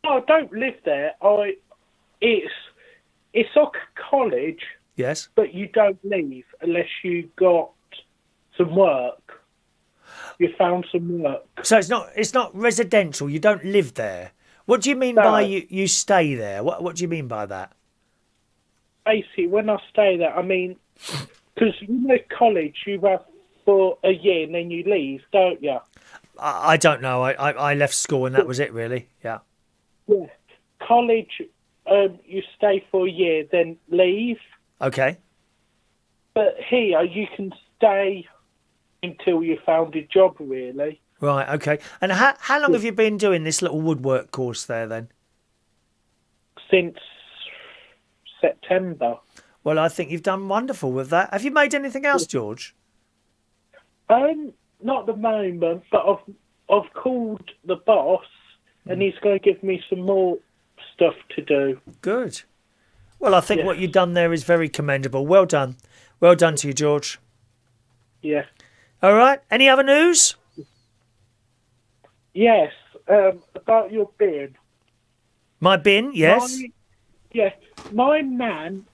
I don't live there. It's like a college, Yes. but you don't leave unless you got some work. You found some work. So it's not residential. You don't live there. What do you mean by No. you stay there? What do you mean by that? Basically, when I stay there, I mean, because college you have for a year and then you leave, don't you? I don't know. I left school and that was it really. Yeah. Yeah. College, you stay for a year, then leave. Okay. But here, you can stay until you found a job, really. Right. Okay. And how long have you been doing this little woodwork course there then? Since September. Well, I think you've done wonderful with that. Have you made anything else, George? Not at the moment, but I've called the boss, and he's going to give me some more stuff to do. Good. Well, I think what you've done there is very commendable. Well done. Well done to you, George. Yeah. All right. Any other news? Yes. About your bin. My bin, yes. My nan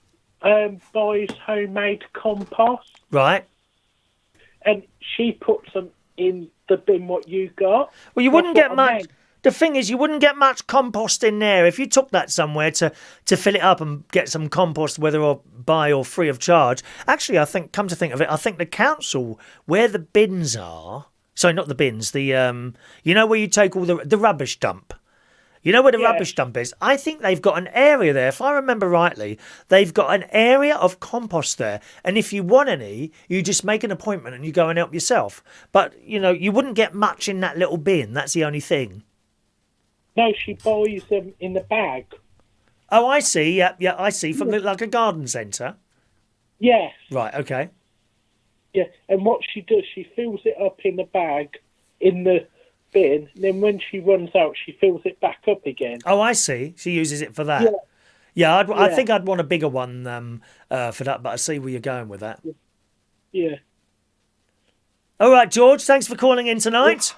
buys homemade compost, Right. and she puts them in the bin what you got. Well, you wouldn't That's get what I much. meant. The thing is, you wouldn't get much compost in there if you took that somewhere to fill it up and get some compost, whether or buy or free of charge. Actually, I think, come to think of it, I think the council, where the bins are, sorry, not the bins, the you know where you take all the rubbish dump. You know where the rubbish dump is? I think they've got an area there. If I remember rightly, they've got an area of compost there. And if you want any, you just make an appointment and you go and help yourself. But, you wouldn't get much in that little bin. That's the only thing. No, she buys them in the bag. Oh, I see. Yeah, I see. From like a garden centre. Yes. Right, okay. Yeah, and what she does, she fills it up in the bag in the bin, and then when she runs out, she fills it back up again. Oh, I see. She uses it for that. Yeah, I think I'd want a bigger one for that, but I see where you're going with that. Yeah. All right, George, thanks for calling in tonight.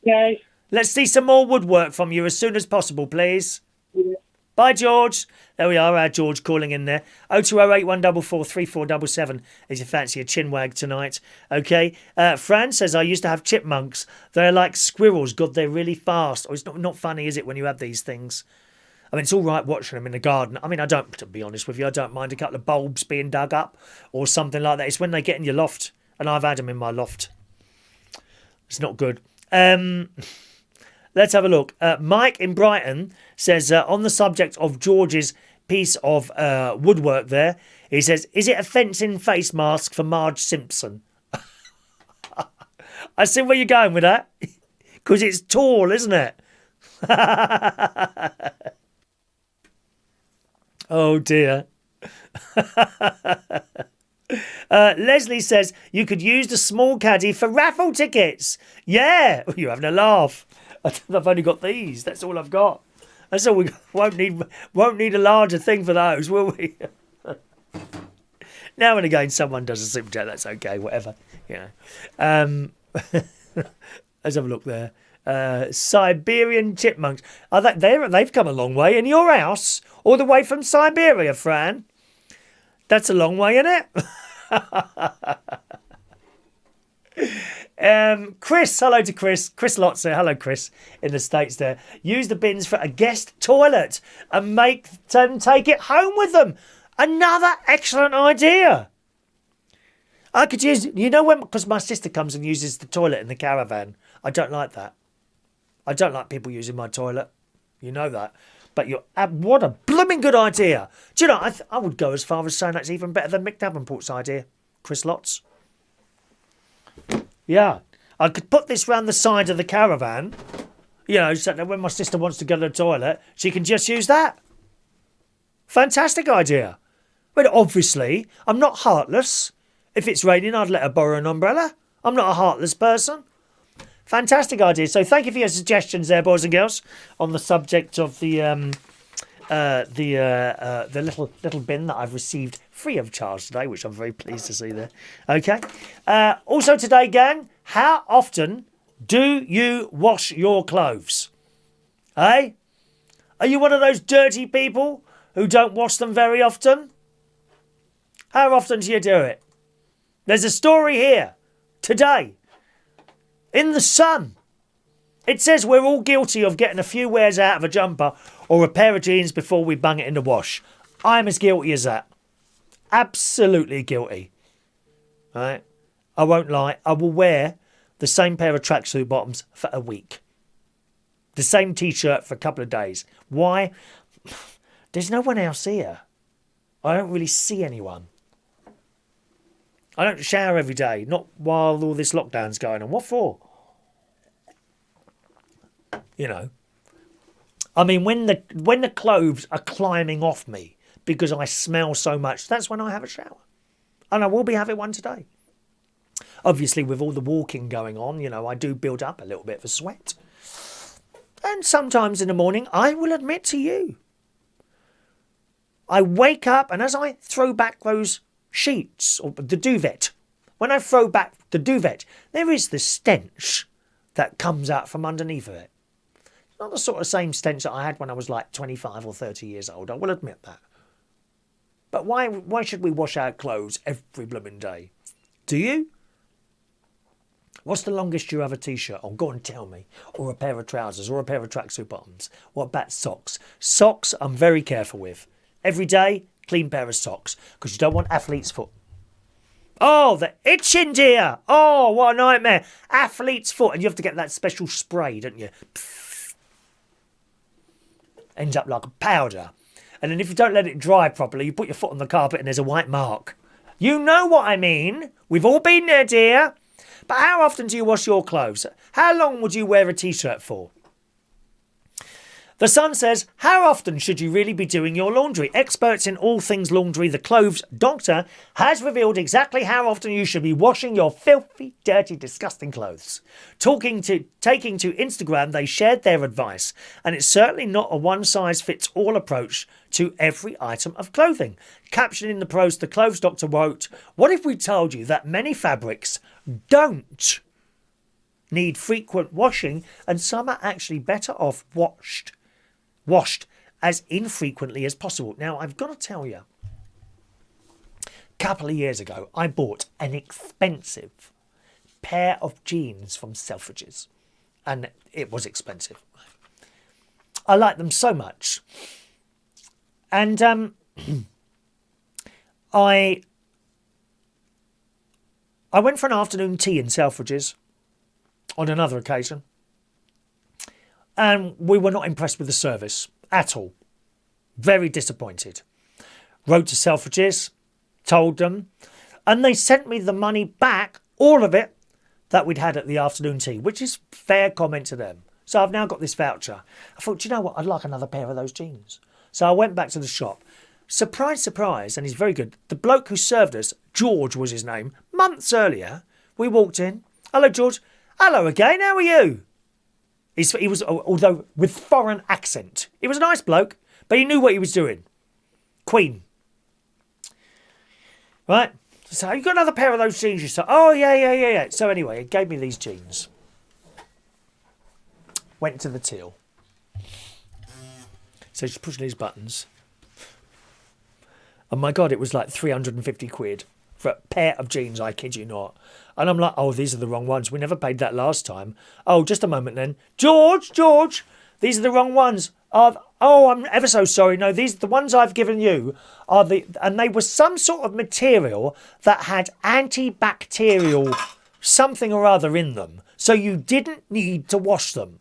Okay. Let's see some more woodwork from you as soon as possible, please. Yeah. Bye, George. There we are, our George calling in there. 0208 144 3477 if you fancy a chinwag tonight. Okay. Fran says, I used to have chipmunks. They're like squirrels. God, they're really fast. Oh, it's not funny, is it, when you have these things? I mean, it's all right watching them in the garden. I mean, to be honest with you, I don't mind a couple of bulbs being dug up or something like that. It's when they get in your loft, and I've had them in my loft. It's not good. Let's have a look. Mike in Brighton says, on the subject of George's piece of woodwork there, he says, is it a fencing face mask for Marge Simpson? I see where you're going with that. Because it's tall, isn't it? Oh, dear. Leslie says, you could use the small caddy for raffle tickets. Yeah, you're having a laugh. I've only got these. That's all I've got. That's all we got. Won't need a larger thing for those, will we? Now and again, someone does a super chat. That's okay. Whatever. Let's have a look there. Siberian chipmunks. They've come a long way in your house, all the way from Siberia, Fran. That's a long way, isn't it? Chris, hello to Chris. Chris Lotzer, hello Chris, in the States there. Use the bins for a guest toilet and make them take it home with them. Another excellent idea. I could use, because my sister comes and uses the toilet in the caravan. I don't like that. I don't like people using my toilet. You know that. But what a blooming good idea. Do you know, I would go as far as saying that's even better than Mick Davenport's idea, Chris Lotz. Yeah. I could put this round the side of the caravan, so that when my sister wants to go to the toilet, she can just use that. Fantastic idea. But obviously, I'm not heartless. If it's raining, I'd let her borrow an umbrella. I'm not a heartless person. Fantastic idea. So thank you for your suggestions there, boys and girls, on the subject of the little bin that I've received free of charge today, which I'm very pleased to see there. Okay. Also today, gang, how often do you wash your clothes? Eh? Are you one of those dirty people who don't wash them very often? How often do you do it? There's a story here, today, in the Sun. It says we're all guilty of getting a few wears out of a jumper or a pair of jeans before we bung it in the wash. I'm as guilty as that. Absolutely guilty. Right? I won't lie. I will wear the same pair of tracksuit bottoms for a week. The same t-shirt for a couple of days. Why? There's no one else here. I don't really see anyone. I don't shower every day. Not while all this lockdown's going on. What for? You know. I mean, when the clothes are climbing off me because I smell so much, that's when I have a shower. And I will be having one today. Obviously, with all the walking going on, you know, I do build up a little bit of sweat. And sometimes in the morning, I will admit to you, I wake up and as I throw back those sheets, or the duvet, when I throw back the duvet, there is the stench that comes out from underneath of it. It's not the sort of same stench that I had when I was like 25 or 30 years old, I will admit that. But why should we wash our clothes every blooming day? Do you? What's the longest you have a t-shirt on? Go and tell me. Or a pair of trousers, or a pair of tracksuit bottoms. What about socks? Socks I'm very careful with. Every day, clean pair of socks, because you don't want athlete's foot. Oh, the itching, dear. Oh, what a nightmare. Athlete's foot, and you have to get that special spray, don't you? Pfft. Ends up like a powder. And then if you don't let it dry properly, you put your foot on the carpet and there's a white mark. You know what I mean. We've all been there, dear. But how often do you wash your clothes? How long would you wear a t-shirt for? The Sun says, how often should you really be doing your laundry? Experts in all things laundry, the Clothes Doctor, has revealed exactly how often you should be washing your filthy, dirty, disgusting clothes. Taking to Instagram, they shared their advice, and it's certainly not a one-size-fits-all approach to every item of clothing. Captioning the post, the Clothes Doctor wrote, what if we told you that many fabrics don't need frequent washing and some are actually better off washed as infrequently as possible? Now, I've got to tell you, a couple of years ago, I bought an expensive pair of jeans from Selfridges, and it was expensive. I like them so much. And I went for an afternoon tea in Selfridges on another occasion. And we were not impressed with the service at all. Very disappointed. Wrote to Selfridges, told them, and they sent me the money back, all of it, that we'd had at the afternoon tea, which is fair comment to them. So I've now got this voucher. I thought, do you know what? I'd like another pair of those jeans. So I went back to the shop. Surprise, surprise, and he's very good. The bloke who served us, George was his name, months earlier, we walked in. Hello, George. Hello again, how are you? He was, although with foreign accent. He was a nice bloke, but he knew what he was doing. Queen. Right? So you got another pair of those jeans you saw? Oh, yeah. So anyway, he gave me these jeans. Went to the till. So she's pushing these buttons. And my God, it was like 350 quid for a pair of jeans, I kid you not. And I'm like, oh, these are the wrong ones. We never paid that last time. Oh, just a moment then. George, these are the wrong ones. Oh, I'm ever so sorry. No, the ones I've given you and they were some sort of material that had antibacterial something or other in them. So you didn't need to wash them.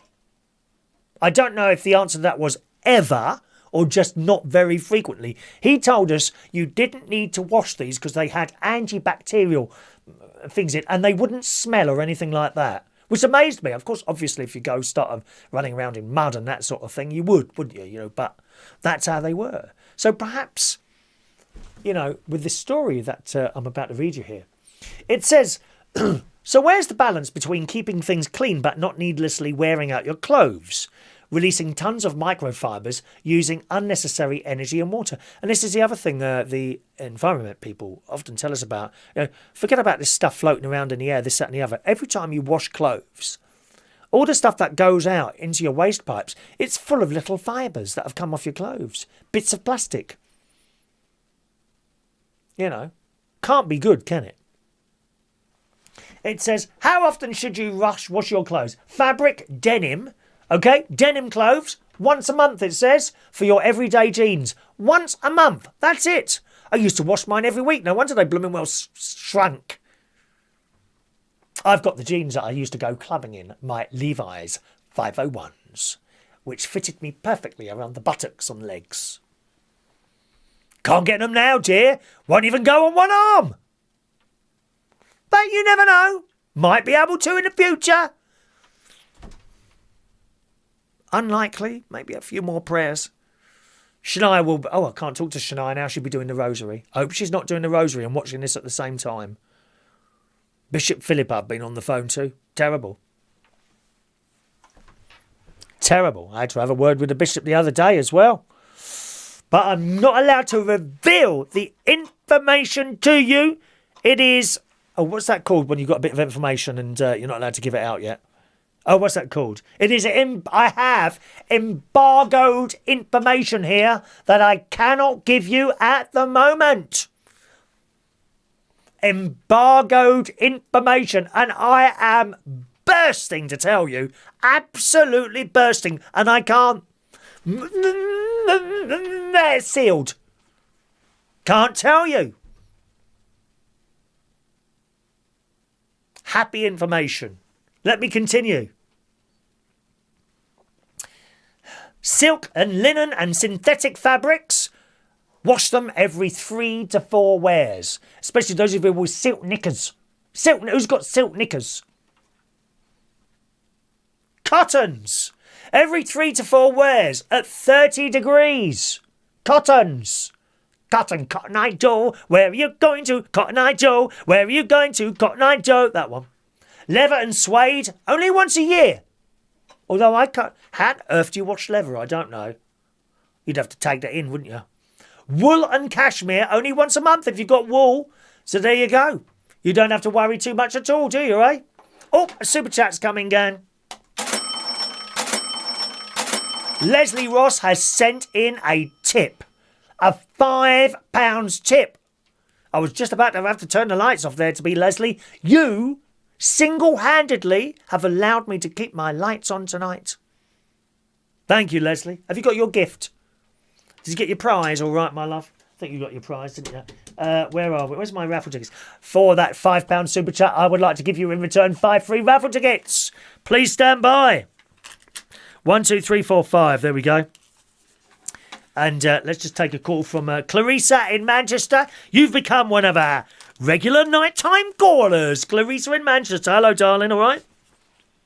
I don't know if the answer to that was ever or just not very frequently. He told us you didn't need to wash these because they had antibacterial things in and they wouldn't smell or anything like that, which amazed me. Of course, obviously, if you go start running around in mud and that sort of thing, you would, wouldn't you? You know, but that's how they were. So perhaps, you know, with this story that I'm about to read you here, it says, so where's the balance between keeping things clean but not needlessly wearing out your clothes? Releasing tons of microfibers using unnecessary energy and water. And this is the other thing the environment people often tell us about. You know, forget about this stuff floating around in the air, this, that and the other. Every time you wash clothes, All the stuff that goes out into your waste pipes, it's full of little fibres that have come off your clothes. Bits of plastic. You know, can't be good, can it? It says, how often should you wash your clothes? Fabric, denim, okay? Denim clothes, once a month, it says, for your everyday jeans. Once a month, that's it. I used to wash mine every week. No wonder they blooming well shrunk. I've got the jeans that I used to go clubbing in, my Levi's 501s, which fitted me perfectly around the buttocks and legs. Can't get them now, dear. Won't even go on one arm. But you never know. Might be able to in the future. Unlikely. Maybe a few more prayers. Shania will... Oh, I can't talk to Shania now. She'll be doing the rosary. I hope she's not doing the rosary and watching this at the same time. Bishop Philip I've been on the phone to. Terrible. Terrible. I had to have a word with the bishop the other day as well. But I'm not allowed to reveal the information to you. It is... Oh, what's that called when you've got a bit of information and you're not allowed to give it out yet? Oh, what's that called? It is... I have embargoed information here that I cannot give you at the moment. Embargoed information. And I am bursting to tell you. Absolutely bursting. And I can't... They're sealed. Can't tell you. Happy information. Let me continue. Silk and linen and synthetic fabrics. Wash them every 3 to 4 wears. Especially those of you with silk knickers. Who's got silk knickers? Cottons. Every 3 to 4 wears at 30 degrees. Cottons. Cotton Eye Joe, where are you going to? Cotton Eye Joe, where are you going to? Cotton Eye Joe, that one. Leather and suede, only once a year. Although I can't... How on earth do you wash leather? I don't know. You'd have to tag that in, wouldn't you? Wool and cashmere, only once a month if you've got wool. So there you go. You don't have to worry too much at all, do you, eh? Oh, a super chat's coming, gang. Leslie Ross has sent in a tip. A £5 tip. I was just about to have to turn the lights off there to be Leslie. You single-handedly have allowed me to keep my lights on tonight. Thank you, Leslie. Have you got your gift? Did you get your prize all right, my love? I think you got your prize, didn't you? Where are we? Where's my raffle tickets? For that £5 super chat, I would like to give you in return 5 free raffle tickets. Please stand by. 1, 2, 3, 4, 5. There we go. And let's just take a call from Claricea in Manchester. You've become one of our regular nighttime callers. Claricea in Manchester. Hello, darling. All right?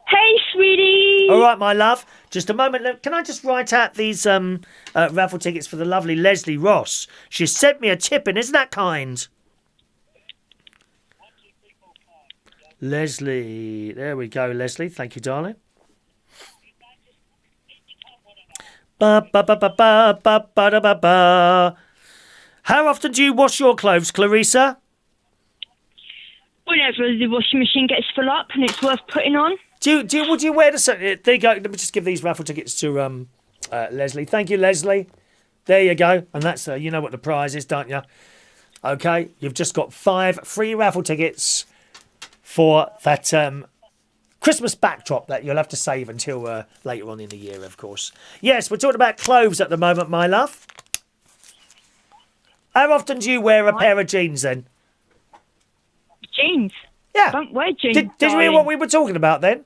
Hey, sweetie. All right, my love. Just a moment. Can I just write out these raffle tickets for the lovely Leslie Ross? She sent me a tip in. Isn't that kind? Leslie. There we go, Leslie. Thank you, darling. Ba ba ba ba ba ba ba ba ba. How often do you wash your clothes, Claricea? Whenever the washing machine gets full up and it's worth putting on. Would you wear the... There you go. Let me just give these raffle tickets to Leslie. Thank you, Leslie. There you go. And that's you know what the prize is, don't you? Okay, you've just got 5 free raffle tickets for that Christmas backdrop that you'll have to save until later on in the year, of course. Yes, we're talking about clothes at the moment, my love. How often do you wear a pair of jeans, then? Jeans? Yeah. I don't wear jeans. Did you hear what we were talking about then?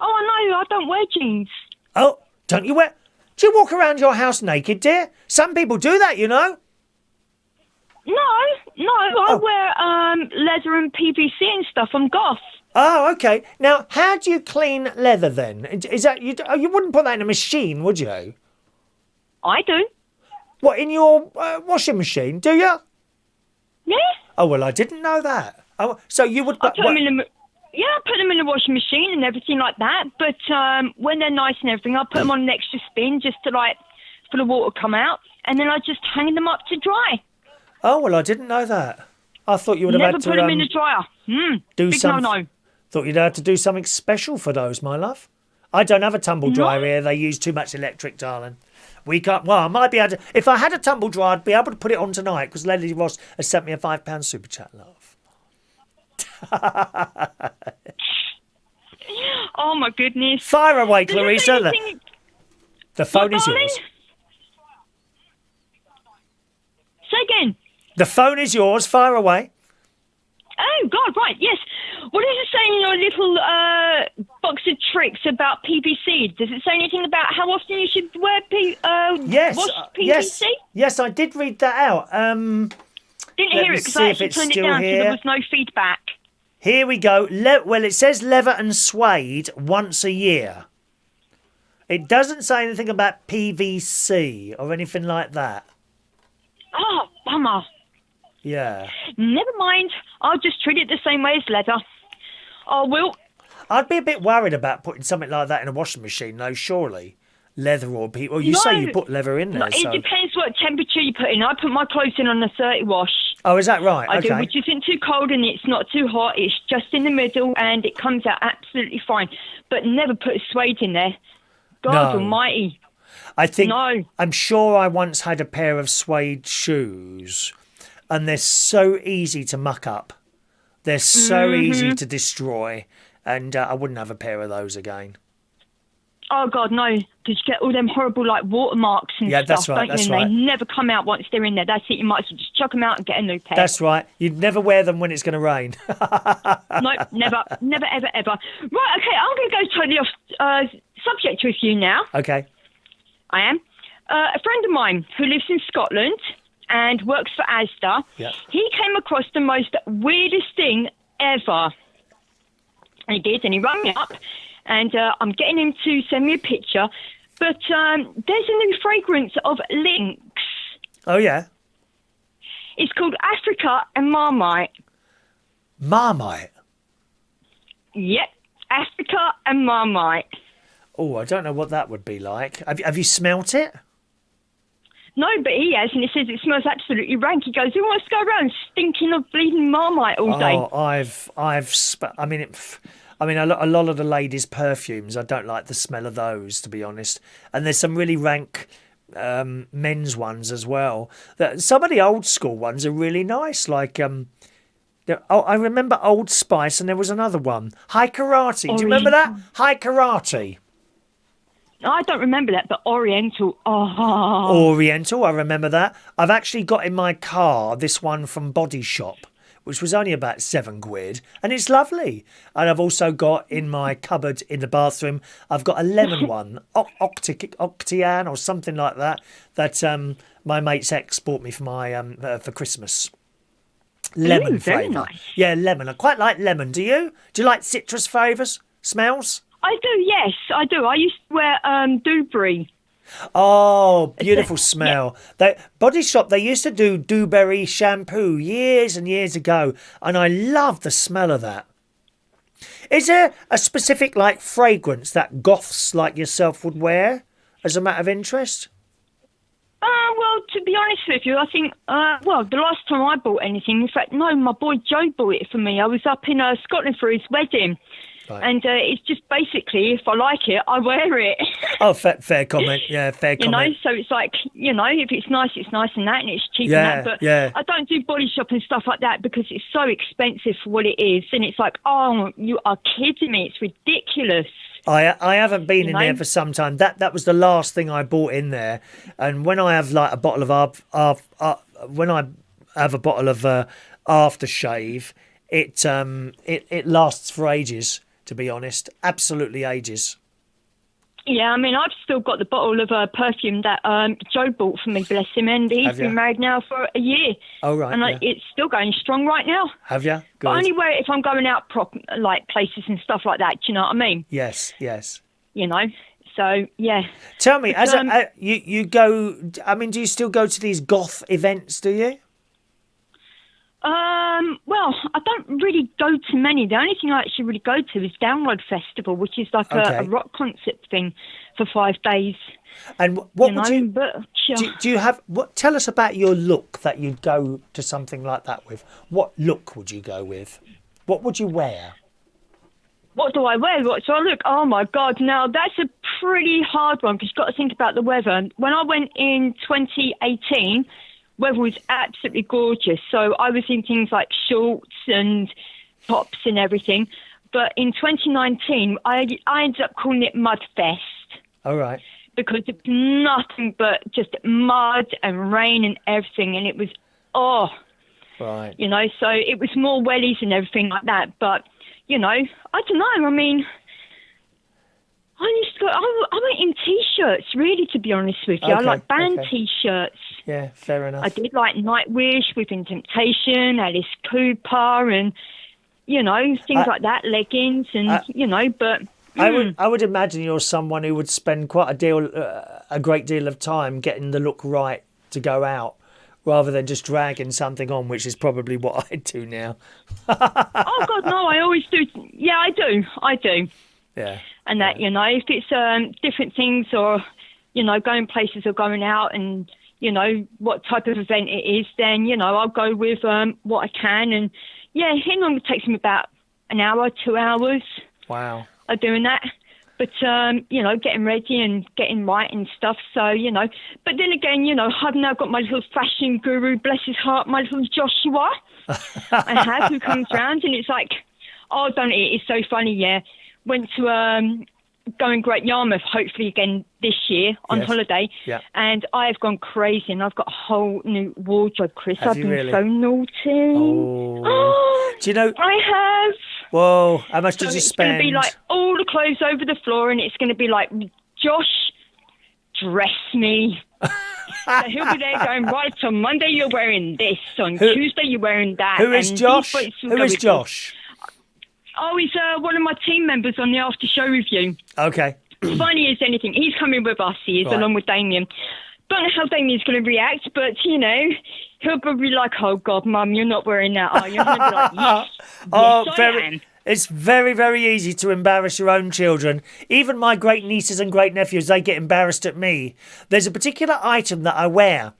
Oh, I know. I don't wear jeans. Oh, don't you wear... Do you walk around your house naked, dear? Some people do that, you know. No. I wear leather and PVC and stuff. I'm goth. Oh, okay. Now, how do you clean leather then? Is that you wouldn't put that in a machine, would you? I do. What, in your washing machine? Do you? Yeah. Oh, well, I didn't know that. Oh, so you would... I put them in the washing machine and everything like that. But when they're nice and everything, I put them on an extra spin just to for the water come out, and then I just hang them up to dry. Oh, well, I didn't know that. I thought you would have Never had to... put them in the dryer. Do big some... no. Thought you'd have to do something special for those, my love. I don't have a tumble dryer here. They use too much electric, darling. We can't. Well, I might be able to. If I had a tumble dryer, I'd be able to put it on tonight because Leslie Ross has sent me a £5 super chat, love. Oh my goodness! Fire away, Did you say Clarissa. anything- The phone What, is darling? yours. Say again. The phone is yours. Fire away. Oh God, right, yes. What does it say in your little box of tricks about PVC? Does it say anything about how often you should wear Yes. wash Yes. PVC? Yes, I did read that out. Didn't Let hear me it because see I if actually it's turned it still down so here. there was no feedback. Here we go. Well, it says leather and suede once a year. It doesn't say anything about PVC or anything like that. Oh, bummer. Yeah. Never mind. I'll just treat it the same way as leather. Oh, well, I'd be a bit worried about putting something like that in a washing machine, though, surely. Leather or people. Well, you say you put leather in there, it so. depends what temperature you put in. I put my clothes in on a 30 wash. Oh, is that right? I Okay. do, which isn't too cold and it's not too hot. It's just in the middle and it comes out absolutely fine. But never put a suede in there. God No. almighty. I think. No. I'm sure I once had a pair of suede shoes, and they're so easy to muck up. They're so easy to destroy, and I wouldn't have a pair of those again. Oh, God, no. Because you get all them horrible, like, watermarks and Yeah, stuff, that's right, don't that's you? And right. they never come out once they're in there. That's it. You might as well just chuck them out and get a new pair. That's right. You'd never wear them when it's going to rain. No, never, ever, ever. Right, okay, I'm going to go totally off subject with you now. Okay. I am. A friend of mine who lives in Scotland and works for Asda, Yeah. he came across the most weirdest thing ever. He did, and he rang me up, and I'm getting him to send me a picture. But there's a new fragrance of Lynx. Oh, yeah. It's called Africa and Marmite. Marmite. Yep, Africa and Marmite. Oh, I don't know what that would be like. Have you smelt it? No, but he has, and he says it smells absolutely rank. He goes, who wants to go around stinking of bleeding Marmite all day? Oh, a lot of the ladies' perfumes, I don't like the smell of those, to be honest. And there's some really rank men's ones as well. Some of the old school ones are really nice, like I remember Old Spice, and there was another one, High Karate. Do you remember that? High Karate. I don't remember that, but Oriental. Oh, Oriental, I remember that. I've actually got in my car this one from Body Shop, which was only about £7, and it's lovely. And I've also got in my cupboard in the bathroom, I've got a lemon one, Octian or something like that, that my mate's ex bought me for my for Christmas. Lemon very flavour. nice. Yeah, lemon. I quite like lemon. Do you? Do you like citrus flavours? Smells? I do, yes, I do. I used to wear Dewberry. Oh, beautiful smell. Body Shop, they used to do Dewberry shampoo years and years ago, and I love the smell of that. Is there a specific, like, fragrance that goths like yourself would wear, as a matter of interest? Well, to be honest with you, I think, the last time I bought anything, in fact, no, my boy Joe bought it for me. I was up in Scotland for his wedding. Right. And it's just basically, if I like it, I wear it. Oh, fair comment. Yeah, fair You know, comment. so it's like, you know, if it's nice and that, and it's cheap Yeah, and that. But yeah. I don't do Body Shop and stuff like that because it's so expensive for what it is. And it's like, oh, you are kidding me. It's ridiculous. I haven't been in know? there for some time. That was the last thing I bought in there. And when I have like a bottle of aftershave, it lasts for ages. To be honest, absolutely ages. Yeah, I mean, I've still got the bottle of perfume that Joe bought for me, bless him, and he's Have you? been married now for a year. Oh right, And yeah. it's still going strong right now. Have you? Good. But I only wear it if I'm going out like places and stuff like that. Do you know what I mean? Yes. You know. So yeah. Tell me, But, you go. I mean, do you still go to these goth events? Do you? Well, I don't really go to many. The only thing I actually really go to is Download Festival, which is like a rock concert thing for 5 days. And what You would know, you? but Do you have? Tell us about your look that you'd go to something like that with. What look would you go with? What would you wear? what do I wear? What do I look? Oh, my God. Now, that's a pretty hard one because you've got to think about the weather. When I went in 2018, weather was absolutely gorgeous. So I was in things like shorts and tops and everything. But in 2019, I ended up calling it Mudfest. All right. Because it's nothing but just mud and rain and everything. And it was, Right. You know, so it was more wellies and everything like that. But, you know, I don't know. I mean, I went in T-shirts, really, to be honest with you. I like band T-shirts. Yeah, fair enough. I did like Nightwish, Within Temptation, Alice Cooper, and, you know, things like that, leggings, and, you know, but... I would imagine you're someone who would spend quite a great deal of time getting the look right to go out, rather than just dragging something on, which is probably what I do now. Oh God, no! I always do. Yeah, I do. Yeah. And that, you know, if it's different things, or you know, going places or going out, and you know what type of event it is, then you know I'll go with what I can, and yeah, it normally takes me about an hour, 2 hours. Wow. Of doing that, but you know, getting ready and getting right and stuff. So you know, but then again, you know, I've now got my little fashion guru, bless his heart, my little Joshua. I have, who comes round, and it's like, oh, don't it? It's so funny. Yeah, went to going Great Yarmouth, hopefully again this year on holiday. Yeah. And I've gone crazy, and I've got a whole new wardrobe, Chris. Have I've you been really? so naughty. Oh. Do you know? I have. Whoa! How much did you It's spend? going to be like all the clothes over the floor, and it's going to be like, Josh, dress me. So he'll be there going, right, on Monday you're wearing this, on Tuesday you're wearing that. Who is and Josh? Who is Josh? Oh, he's one of my team members on the after show review. Okay. Funny as anything. He's coming with us, he is, Right. along with Damien. Don't know how Damien's going to react, but, you know, he'll probably be like, oh, God, Mum, you're not wearing that, are you? And he'll be like, yes, yes, I am. It's very, very easy to embarrass your own children. Even my great nieces and great nephews, they get embarrassed at me. There's a particular item that I wear,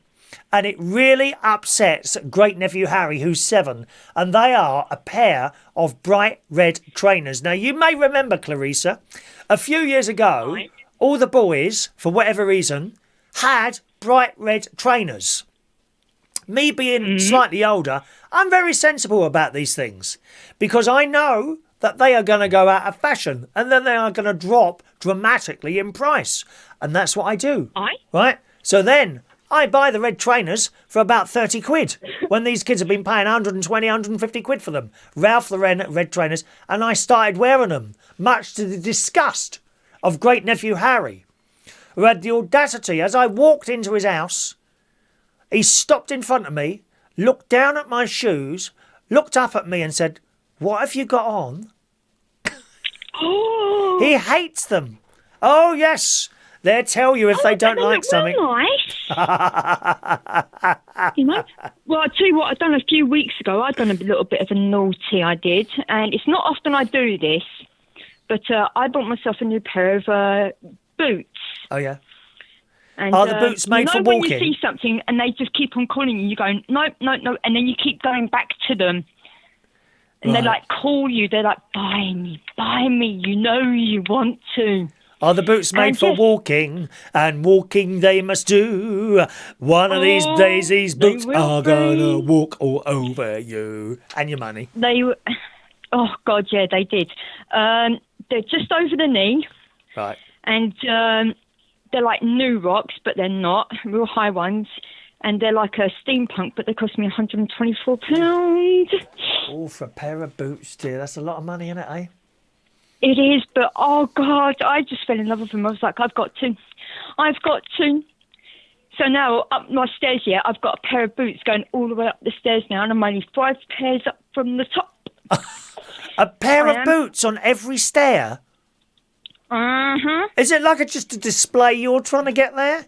and it really upsets great nephew Harry, who's 7, and they are a pair of bright red trainers. Now, you may remember, Claricea, a few years ago, all the boys, for whatever reason, had bright red trainers. Me being slightly older, I'm very sensible about these things because I know that they are going to go out of fashion and then they are going to drop dramatically in price. And that's what I do. Right? So then I buy the red trainers for about 30 quid when these kids have been paying 120, 150 quid for them. Ralph Lauren red trainers. And I started wearing them, much to the disgust of great nephew Harry, who had the audacity, as I walked into his house, he stopped in front of me, looked down at my shoes, looked up at me and said, "What have you got on?" Oh. He hates them. Oh, yes. They'll tell you if they don't like something. Nice. You know? Well, I'll tell you what, I've done a few weeks ago. I've done a little bit of a naughty, I did. And it's not often I do this, but I bought myself a new pair of boots. Oh, yeah. And, are the boots made for walking? When you see something and they just keep on calling you, you're going, no, no, no, and then you keep going back to them. And they like call you, they're like, buy me, you know you want to. Are the boots made for walking? And walking they must do. One of these days these boots are gonna walk all over you. And your money. They were, oh God, yeah, they did. They're just over the knee. Right. And they're like new rocks, but they're not, real high ones. And they're like a steampunk, but they cost me £124. Oh, for a pair of boots, dear. That's a lot of money, isn't it, eh? It is, but oh God, I just fell in love with them. I was like, I've got to. So now, up my stairs, yeah, I've got a pair of boots going all the way up the stairs now, and I'm only 5 pairs up from the top. A pair of boots on every stair? Uh-huh. Is it like just a display you're trying to get there?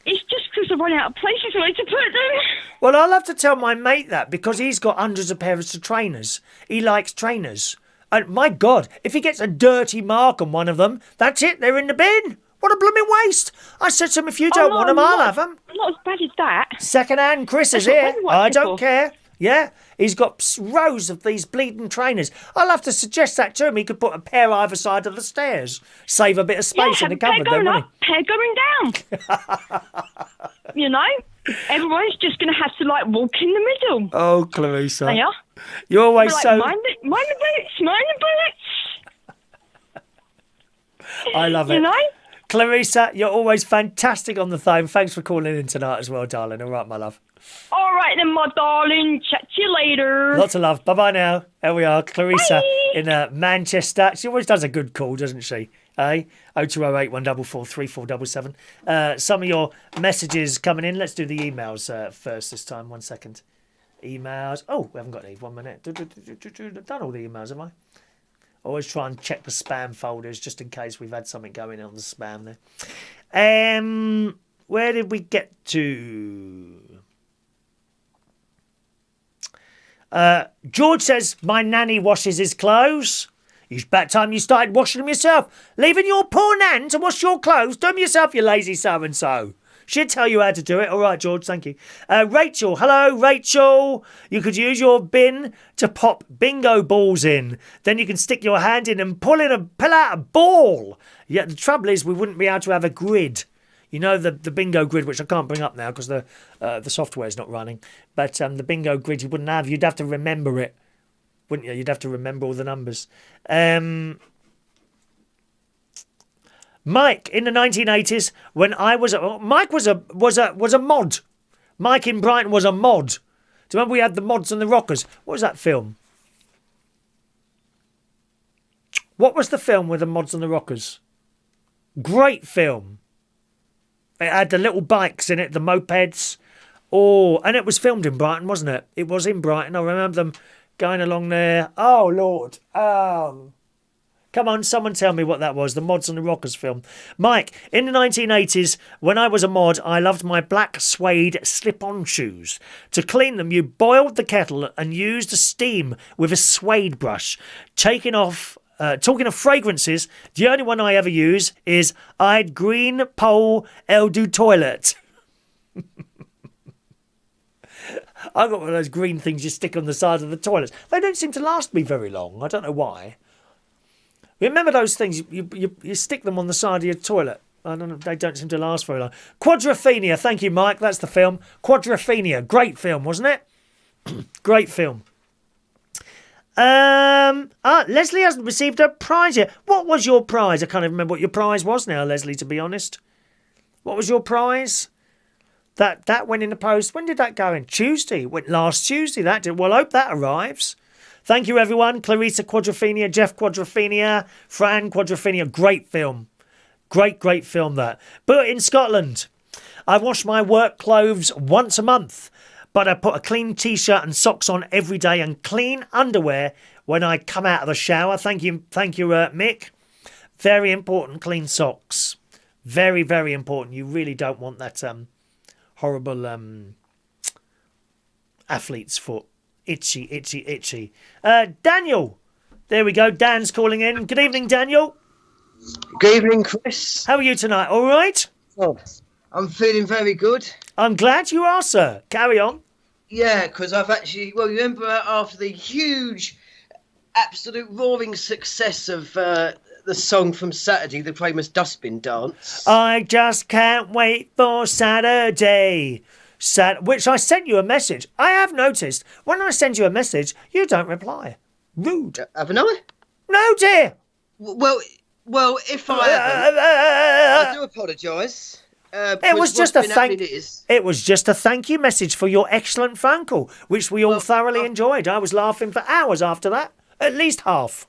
It's just because I run out of places where to put them. Well, I'll have to tell my mate that because he's got hundreds of pairs of trainers. He likes trainers. And my God, if he gets a dirty mark on one of them, that's it, they're in the bin. What a blooming waste. I said to him, if you don't want them, I'll have them. Not as bad as that. Second hand, Chris is That's here. what I people- don't care. Yeah, he's got rows of these bleeding trainers. I'll have to suggest that to him. He could put a pair either side of the stairs, save a bit of space in the cupboard, then, wouldn't he? Pair going down. You know, everyone's just going to have to like walk in the middle. Oh, Clarissa, They are. you're always Like, so. mind the bullets, mind the bullets. I love it. You know. Clarissa, you're always fantastic on the phone. Thanks for calling in tonight as well, darling. All right, my love. All right then, my darling. Chat to you later. Lots of love. Bye-bye now. There we are. Clarissa Bye. in Manchester. She always does a good call, doesn't she? Eh? 0208 144 3477. Some of your messages coming in. Let's do the emails first this time. 1 second. Emails. Oh, we haven't got any. 1 minute. I've done all the emails, have I? Always try and check the spam folders just in case we've had something going on the spam there. Where did we get to? George says, my nanny washes his clothes. It's about time you started washing them yourself. Leaving your poor nan to wash your clothes. Do them yourself, you lazy so-and-so. She'd tell you how to do it. All right, George, thank you. Rachel, hello, Rachel. You could use your bin to pop bingo balls in. Then you can stick your hand in and pull out a ball. Yeah, the trouble is we wouldn't be able to have a grid. You know, the bingo grid, which I can't bring up now because the software's not running. But the bingo grid you wouldn't have. You'd have to remember it, wouldn't you? You'd have to remember all the numbers. Mike, in the 1980s, when I was... Mike was a mod. Mike in Brighton was a mod. Do you remember we had the mods and the rockers? What was that film? What was the film with the mods and the rockers? Great film. It had the little bikes in it, the mopeds. Oh, and it was filmed in Brighton, wasn't it? It was in Brighton. I remember them going along there. Oh, Lord. Come on, someone tell me what that was. The Mods and the Rockers film. Mike, in the 1980s, when I was a mod, I loved my black suede slip-on shoes. To clean them, you boiled the kettle and used the steam with a suede brush. Talking of fragrances, the only one I ever use is I'd Green Pole Eldu Toilet. I've got one of those green things you stick on the side of the toilets. They don't seem to last me very long. I don't know why. Remember those things? You stick them on the side of your toilet. I don't know. They don't seem to last very long. Quadrophenia. Thank you, Mike. That's the film. Quadrophenia. Great film, wasn't it? Great film. Leslie hasn't received her prize yet. What was your prize? I can't even remember what your prize was now, Leslie, to be honest. What was your prize? That went in the post. When did that go in? Tuesday. Went last Tuesday, that did. Well, I hope that arrives. Thank you, everyone. Clarissa Quadrophenia, Jeff Quadrophenia, Fran Quadrophenia. Great film. Great film, that. But in Scotland, I wash my work clothes once a month, but I put a clean T-shirt and socks on every day and clean underwear when I come out of the shower. Thank you, Mick. Very important, clean socks. Very, very important. You really don't want that horrible athlete's foot. Itchy. Daniel. There we go. Dan's calling in. Good evening, Daniel. Good evening, Chris. How are you tonight? All right? Oh, I'm feeling very good. I'm glad you are, sir. Carry on. Yeah, because I've actually... Well, remember after the huge, absolute roaring success of the song from Saturday, the famous Dustbin Dance? I just can't wait for Saturday. Which I sent you a message. I have noticed when I send you a message, you don't reply. Rude. Haven't I? No, dear. Well, if I haven't, I do apologise. It was just a thank you message for your excellent phone call, which we all thoroughly enjoyed. I was laughing for hours after that, at least half.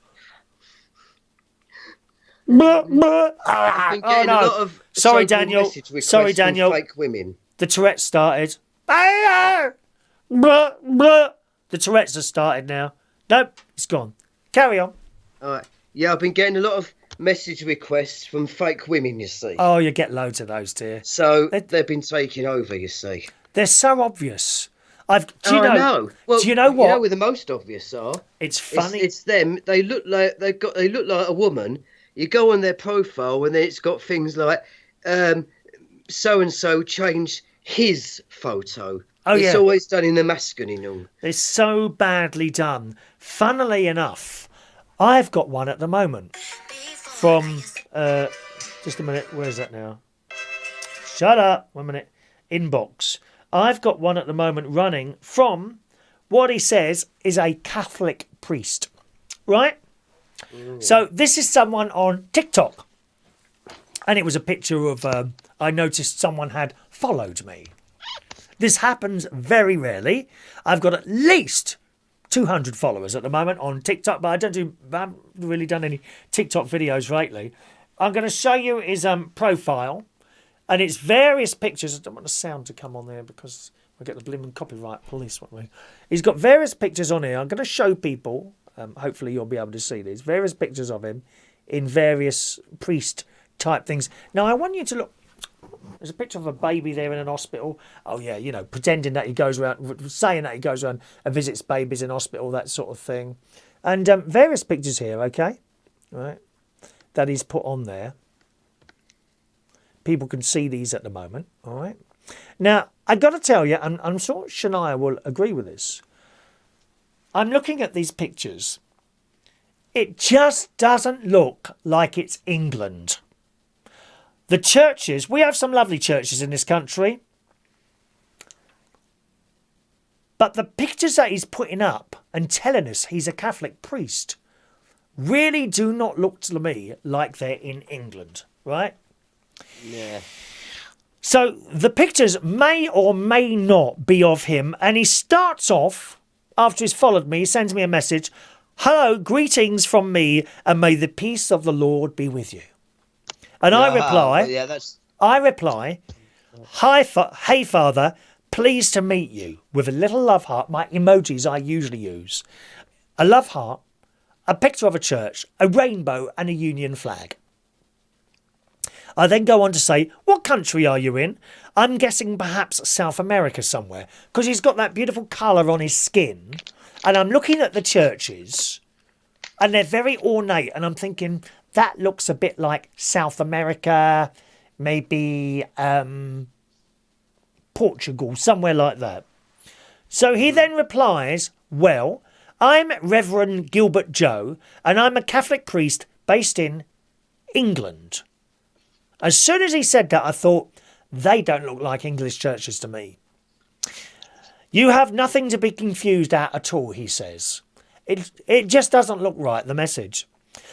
I've been getting a lot of Sorry, Daniel. message requests from fake women. The Tourette's started. The Tourette's has started now. Nope, it's gone. Carry on. All right. Yeah, I've been getting a lot of message requests from fake women, you see. Oh, you get loads of those, dear. So they've been taking over, you see. They're so obvious. I know. Well, do you know what? You know where the most obvious are? It's funny. It's them. They look like a woman. You go on their profile and then it's got things like so and so changed his photo Oh, It's yeah. always done in the masculine. It's so badly done. Funnily enough, I've got one at the moment from... just a minute. Where's that now? Shut up. 1 minute. Inbox. I've got one at the moment running from what he says is a Catholic priest. Right? So this is someone on TikTok. And it was a picture of... I noticed someone had followed me. This happens very rarely. I've got at least 200 followers at the moment on TikTok, but I haven't really done any TikTok videos lately. I'm going to show you his profile, and it's various pictures. I don't want the sound to come on there because we'll get the blimmin' copyright police, won't we? He's got various pictures on here. I'm going to show people, hopefully you'll be able to see these, various pictures of him in various priest-type things. Now, I want you to look. There's a picture of a baby there in an hospital. Oh, yeah, you know, pretending that he goes around, saying that he goes around and visits babies in hospital, that sort of thing. And various pictures here, okay? Right, that he's put on there. People can see these at the moment, all right? Now, I've got to tell you, and I'm sure Shania will agree with this. I'm looking at these pictures. It just doesn't look like it's England. The churches, we have some lovely churches in this country. But the pictures that he's putting up and telling us he's a Catholic priest really do not look to me like they're in England, right? Yeah. So the pictures may or may not be of him. And he starts off, after he's followed me, he sends me a message. Hello, greetings from me, and may the peace of the Lord be with you. And I reply, hey Father, pleased to meet you, with a little love heart, my emojis I usually use. A love heart, a picture of a church, a rainbow and a Union flag. I then go on to say, what country are you in? I'm guessing perhaps South America somewhere, because he's got that beautiful colour on his skin. And I'm looking at the churches, and they're very ornate, and I'm thinking... that looks a bit like South America, maybe Portugal, somewhere like that. So he then replies, well, I'm Reverend Gilbert Joe, and I'm a Catholic priest based in England. As soon as he said that, I thought, they don't look like English churches to me. You have nothing to be confused at all, he says. It just doesn't look right, the message.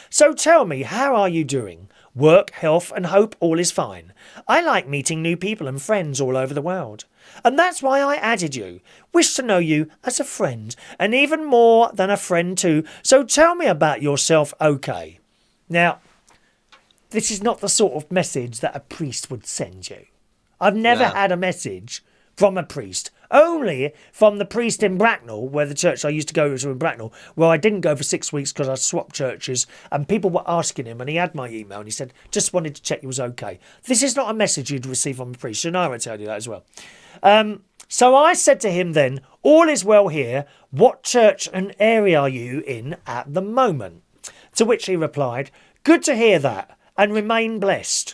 So tell me, how are you doing? Work, health and hope, all is fine. I like meeting new people and friends all over the world. And that's why I added you. Wish to know you as a friend, and even more than a friend too. So tell me about yourself, okay? Now, this is not the sort of message that a priest would send you. I've never had a message from a priest. Only from the priest in Bracknell, where the church I used to go to in Bracknell, where I didn't go for 6 weeks because I swapped churches, and people were asking him, and he had my email, and he said, just wanted to check you was okay. This is not a message you'd receive from a priest, and I would tell you that as well. So I said to him then, all is well here. What church and area are you in at the moment? To which he replied, good to hear that, and remain blessed.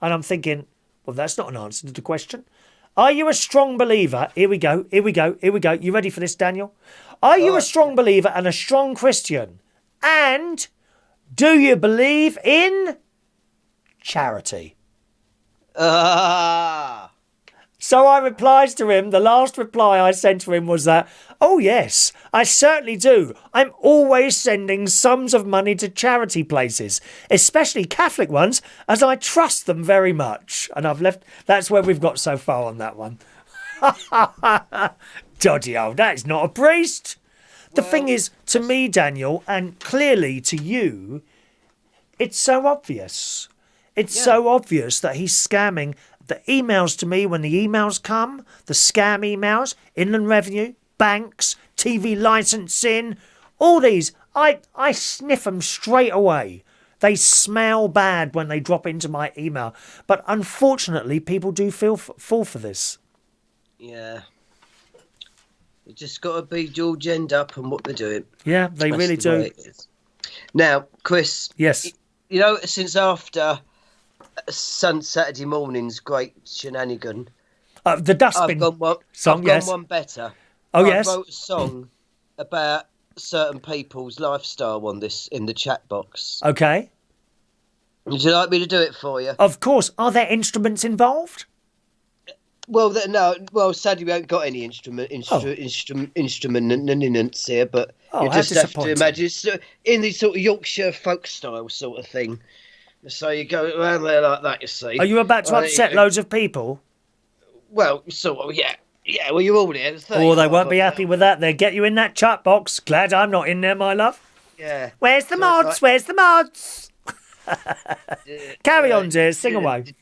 And I'm thinking, well, that's not an answer to the question. Are you a strong believer? Here we go. You ready for this, Daniel? Are you a strong believer and a strong Christian? And do you believe in charity? So I replies to him, the last reply I sent to him was that, oh yes, I certainly do. I'm always sending sums of money to charity places, especially Catholic ones, as I trust them very much. And that's where we've got so far on that one. Dodgy old, that is not a priest. The thing is, to me, Daniel, and clearly to you, it's so obvious. It's so obvious that he's scamming. The emails to me, when the emails come, the scam emails, Inland Revenue, banks, TV licensing, all these, I sniff them straight away. They smell bad when they drop into my email. But unfortunately, people do fall for this. Yeah. You just got to be dual gender up on what they're doing. Yeah, they really do. Now, Chris. Yes. You know, since after Saturday morning's great shenanigan, The dustbin I've gone song, yes. one better. Oh, I yes. wrote a song about certain people's lifestyle on this in the chat box. Okay. Would you like me to do it for you? Of course. Are there instruments involved? Well, no. Well, sadly, we haven't got any instruments here, but Oh, you how just have to disappointing. imagine it's in the sort of Yorkshire folk style sort of thing. So you go around there like that, you see. Are you about to upset loads of people? Well, sort of, yeah. Yeah, well, you're all there. Or they won't be happy with that. They'll get you in that chat box. Glad I'm not in there, my love. Yeah. Where's the mods? Where's the mods? Carry on, dear. Sing away.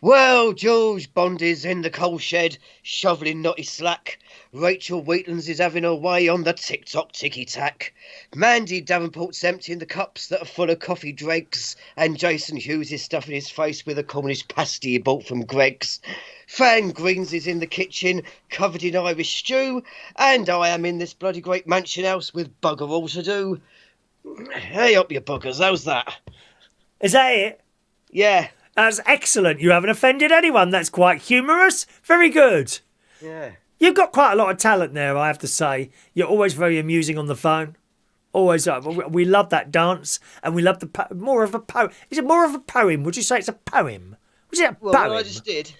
Well, George Bond is in the coal shed, shoveling knotty slack. Rachel Wheatlands is having her way on the Tik Tok ticky-tack. Mandy Davenport's emptying the cups that are full of coffee dregs. And Jason Hughes is stuffing his face with a communist pasty he bought from Greg's. Fan Greens is in the kitchen, covered in Irish stew. And I am in this bloody great mansion house with bugger all to do. Hey up, you buggers, how's that? Is that it? Yeah. That's excellent. You haven't offended anyone. That's quite humorous. Very good. Yeah. You've got quite a lot of talent there, I have to say. You're always very amusing on the phone. Always. We love that dance, and we love the more of a poem. Is it more of a poem? Would you say it's a poem? Was it a poem? Well, I just did.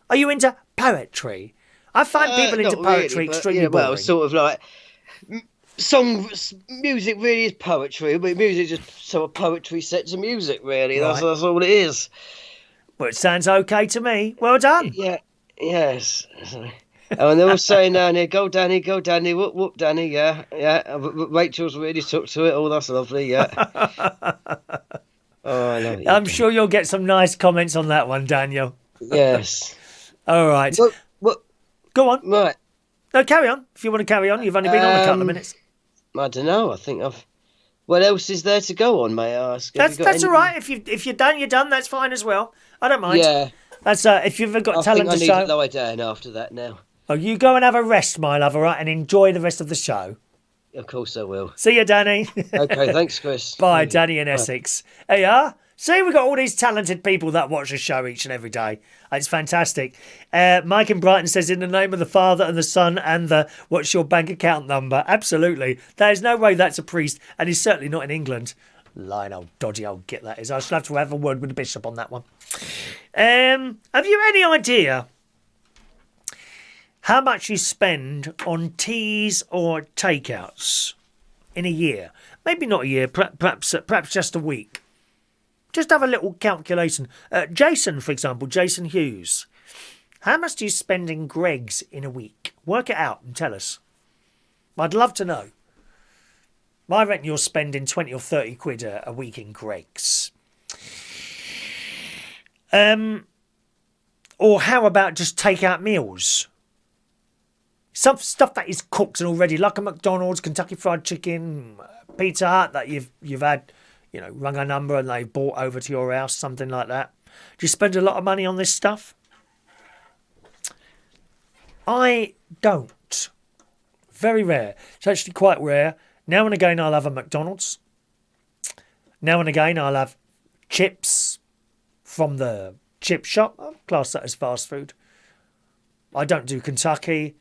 Are you into poetry? I find people into poetry extremely boring. Well, sort of like music really is poetry, but music is just sort of poetry set to music, really. Right. That's all it is. Well, it sounds okay to me. Well done. Yeah. Yes. And they're all saying down here, go Danny, whoop whoop Danny, yeah. Rachel's really took to it. Oh, that's lovely, yeah. Oh, I love it. I'm sure you'll get some nice comments on that one, Daniel. Yes. All right. What? Go on. Right. No, carry on. If you want to carry on, you've only been on a couple of minutes. I don't know. I think I've. What else is there to go on, may I ask? That's all right. If you're done, you're done. That's fine as well. I don't mind. Yeah. That's if you've ever got talent to show. I need to lie down after that now. Oh, you go and have a rest, my love, all right, and enjoy the rest of the show. Of course I will. See you, Danny. Okay, thanks, Chris. Bye, Danny in Essex. There you are. See, we've got all these talented people that watch the show each and every day. It's fantastic. Mike in Brighton says, in the name of the Father and the Son and the what's your bank account number? Absolutely. There's no way that's a priest, and he's certainly not in England. Lying old dodgy old git that is. I shall have to have a word with the bishop on that one. Have you any idea how much you spend on teas or takeouts in a year? Maybe not a year, perhaps just a week. Just have a little calculation. Jason, for example, Jason Hughes. How much do you spend in Greg's in a week? Work it out and tell us. I'd love to know. I reckon you're spending 20 or 30 quid a week in Greg's. Or how about just take out meals? Some stuff that is cooked and already, like a McDonald's, Kentucky Fried Chicken, Pizza Hut that you've had, rung a number and they've brought over to your house, something like that. Do you spend a lot of money on this stuff? I don't. Very rare. It's actually quite rare. Now and again I'll have a McDonald's. Now and again I'll have chips from the chip shop. I'll class that as fast food. I don't do Kentucky.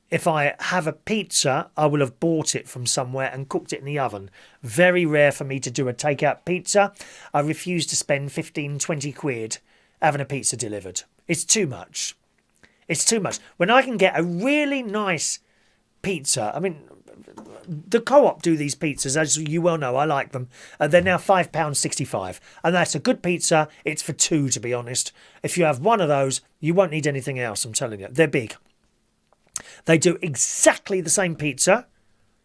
If I have a pizza, I will have bought it from somewhere and cooked it in the oven. Very rare for me to do a takeout pizza. I refuse to spend 15, 20 quid having a pizza delivered. It's too much. It's too much. When I can get a really nice pizza, I mean, the Co-op do these pizzas, as you well know, I like them. They're now £5.65. And that's a good pizza. It's for two, to be honest. If you have one of those, you won't need anything else, I'm telling you. They're big. They do exactly the same pizza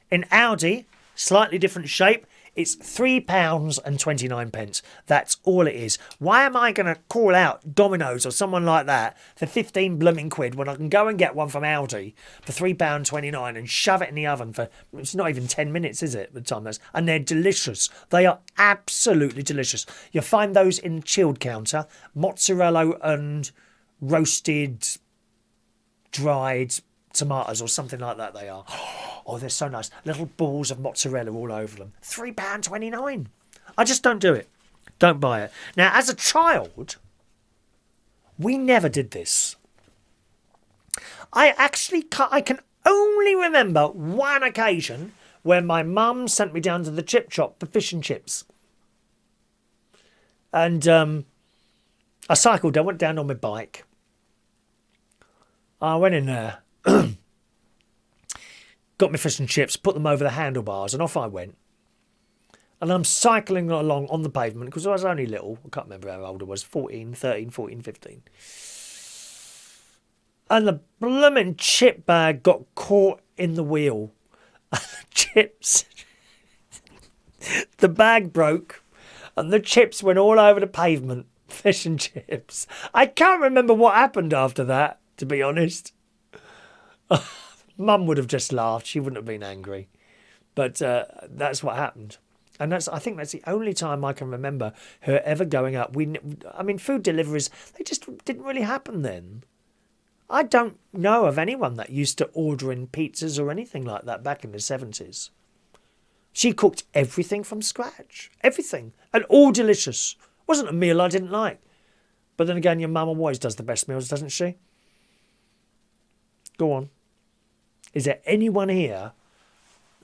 in Aldi, slightly different shape. It's £3.29. That's all it is. Why am I going to call out Domino's or someone like that for 15 blooming quid when I can go and get one from Aldi for £3.29 and shove it in the oven for, it's not even 10 minutes, is it, the time that's, and they're delicious. They are absolutely delicious. You'll find those in the chilled counter, mozzarella and roasted, dried tomatoes or something like that they are. Oh, they're so nice. Little balls of mozzarella all over them. £3.29. I just don't do it. Don't buy it. Now, as a child, we never did this. I can only remember one occasion where my mum sent me down to the chip shop for fish and chips. And I cycled. I went down on my bike. I went in there, got my fish and chips, put them over the handlebars, and off I went. And I'm cycling along on the pavement because I was only little. I can't remember how old I was, 14, 15. And the blooming chip bag got caught in the wheel. And the chips, the bag broke and the chips went all over the pavement. Fish and chips. I can't remember what happened after that, to be honest. Mum would have just laughed. She wouldn't have been angry. But that's what happened. And I think that's the only time I can remember her ever going up. Food deliveries, they just didn't really happen then. I don't know of anyone that used to order in pizzas or anything like that back in the 70s. She cooked everything from scratch. Everything. And all delicious. Wasn't a meal I didn't like. But then again, your mum always does the best meals, doesn't she? Go on. Is there anyone here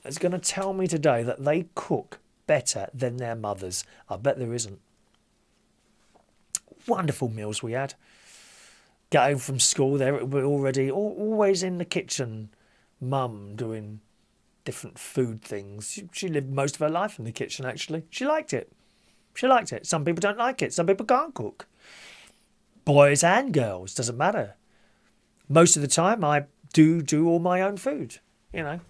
that's going to tell me today that they cook better than their mothers? I bet there isn't. Wonderful meals we had. Get home from school, we're already always in the kitchen. Mum doing different food things. She lived most of her life in the kitchen, actually. She liked it. Some people don't like it. Some people can't cook. Boys and girls, doesn't matter. Most of the time, I do all my own food, you know.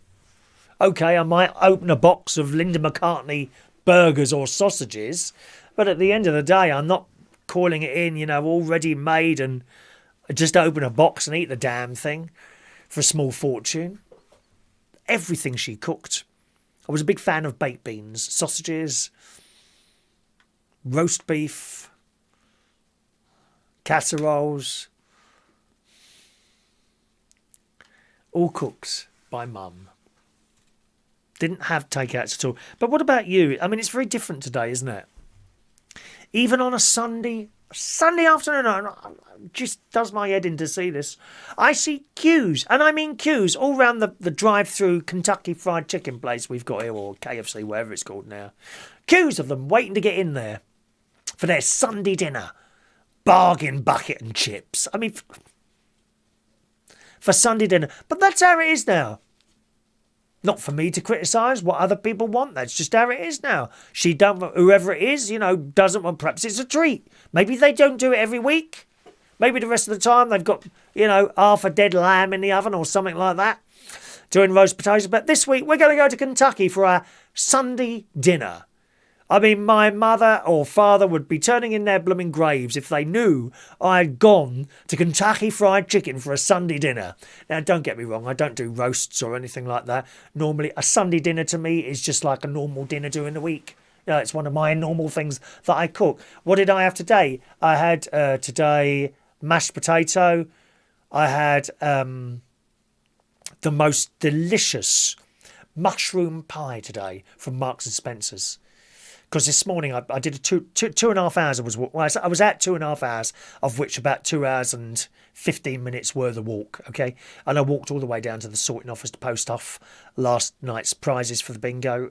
Okay, I might open a box of Linda McCartney burgers or sausages, but at the end of the day, I'm not calling it in, you know, already made and just open a box and eat the damn thing for a small fortune. Everything she cooked. I was a big fan of baked beans, sausages, roast beef, casseroles. All cooked by Mum. Didn't have takeouts at all. But what about you? I mean, it's very different today, isn't it? Even on a Sunday afternoon, it just does my head in to see this. I see queues, and I mean queues, all around the drive-through Kentucky Fried Chicken place we've got here, or KFC, whatever it's called now. Queues of them waiting to get in there for their Sunday dinner. Bargain bucket and chips. I mean, for Sunday dinner. But that's how it is now. Not for me to criticise what other people want. That's just how it is now. Whoever it is, you know, doesn't want. Perhaps it's a treat. Maybe they don't do it every week. Maybe the rest of the time they've got, you know, half a dead lamb in the oven or something like that, doing roast potatoes. But this week we're going to go to Kentucky for our Sunday dinner. I mean, my mother or father would be turning in their blooming graves if they knew I'd gone to Kentucky Fried Chicken for a Sunday dinner. Now, don't get me wrong, I don't do roasts or anything like that. Normally, a Sunday dinner to me is just like a normal dinner during the week. You know, it's one of my normal things that I cook. What did I have today? I had today mashed potato. I had the most delicious mushroom pie today from Marks and Spencer's. Because this morning I did two and a half hours. I was at 2.5 hours, of which about 2 hours and 15 minutes were the walk. Okay, and I walked all the way down to the sorting office to post off last night's prizes for the bingo.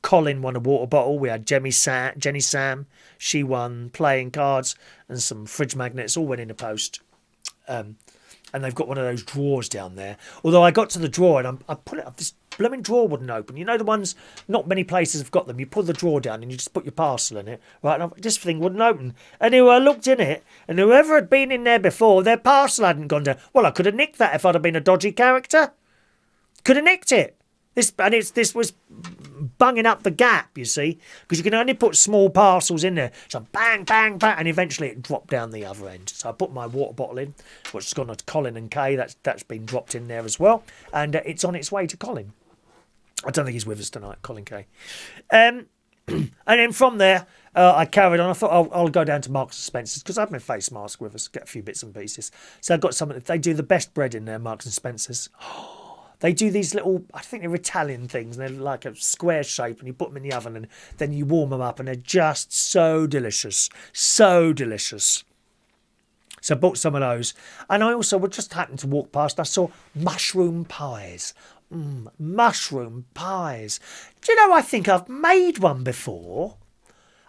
Colin won a water bottle. We had Jenny Sam. She won playing cards and some fridge magnets. All went in the post. And they've got one of those drawers down there. Although I got to the drawer and I put it up, this blooming drawer wouldn't open. You know the ones, not many places have got them. You pull the drawer down and you just put your parcel in it. Right, and this thing wouldn't open. Anyway, I looked in it and whoever had been in there before, their parcel hadn't gone down. Well, I could have nicked that if I'd have been a dodgy character. Could have nicked it. This was bunging up the gap, you see, because you can only put small parcels in there. So bang, bang, bang, and eventually it dropped down the other end. So I put my water bottle in, which has gone to Colin and Kay. That's been dropped in there as well, and it's on its way to Colin. I don't think he's with us tonight, Colin Kay. And then from there, I carried on. I thought I'll go down to Marks and Spencer's because I have my face mask with us, get a few bits and pieces. So I've got something. They do the best bread in there, Marks and Spencer's. They do these little, I think they're Italian things, and they're like a square shape, and you put them in the oven, and then you warm them up, and they're just so delicious. So delicious. So I bought some of those. And I also would just happen to walk past, I saw mushroom pies. Mushroom pies. Do you know, I think I've made one before.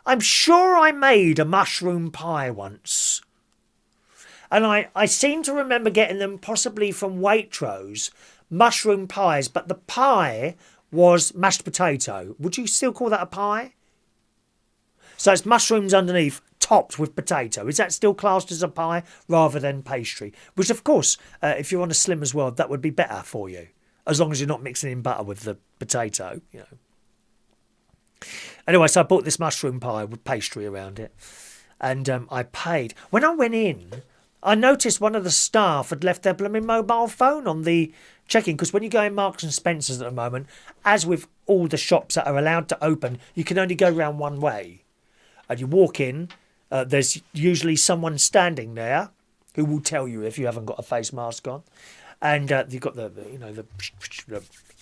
I'm sure I made a mushroom pie once. And I seem to remember getting them possibly from Waitrose, mushroom pies, but the pie was mashed potato. Would you still call that a pie? So it's mushrooms underneath, topped with potato. Is that still classed as a pie rather than pastry? Which, of course, if you're on a Slimmers World, that would be better for you, as long as you're not mixing in butter with the potato, you know. Anyway, so I bought this mushroom pie with pastry around it, and I paid. When I went in, I noticed one of the staff had left their blooming mobile phone on the check-in, because when you go in Marks and Spencer's at the moment, as with all the shops that are allowed to open, you can only go round one way. And you walk in, there's usually someone standing there who will tell you if you haven't got a face mask on. And you've got the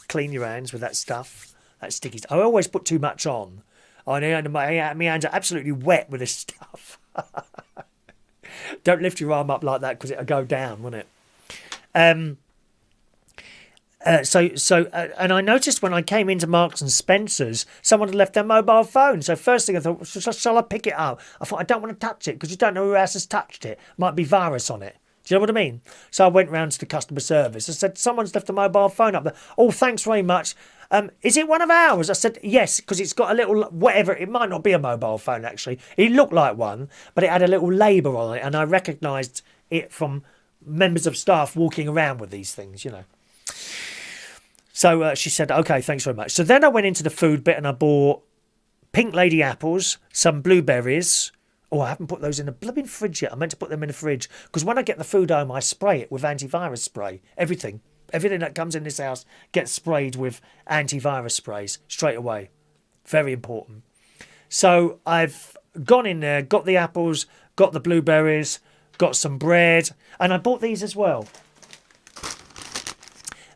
clean your hands with that stuff, that sticky stuff. I always put too much on. My hands are absolutely wet with this stuff. Don't lift your arm up like that, because it'll go down, won't it? And I noticed when I came into Marks and Spencer's, someone had left their mobile phone. So first thing I thought, shall I pick it up? I thought, I don't want to touch it, because you don't know who else has touched it. Might be virus on it. Do you know what I mean? So I went round to the customer service. I said, someone's left a mobile phone up there. Oh, thanks very much. Is it one of ours? I said, yes, because it's got a little, whatever, it might not be a mobile phone, actually. It looked like one, but it had a little label on it, and I recognised it from members of staff walking around with these things, you know. So she said, OK, thanks very much. So then I went into the food bit and I bought pink lady apples, some blueberries. Oh, I haven't put those in the blooming fridge yet. I meant to put them in the fridge, because when I get the food home, I spray it with antivirus spray. Everything that comes in this house gets sprayed with antivirus sprays straight away. Very important. So I've gone in there, got the apples, got the blueberries, got some bread, and I bought these as well.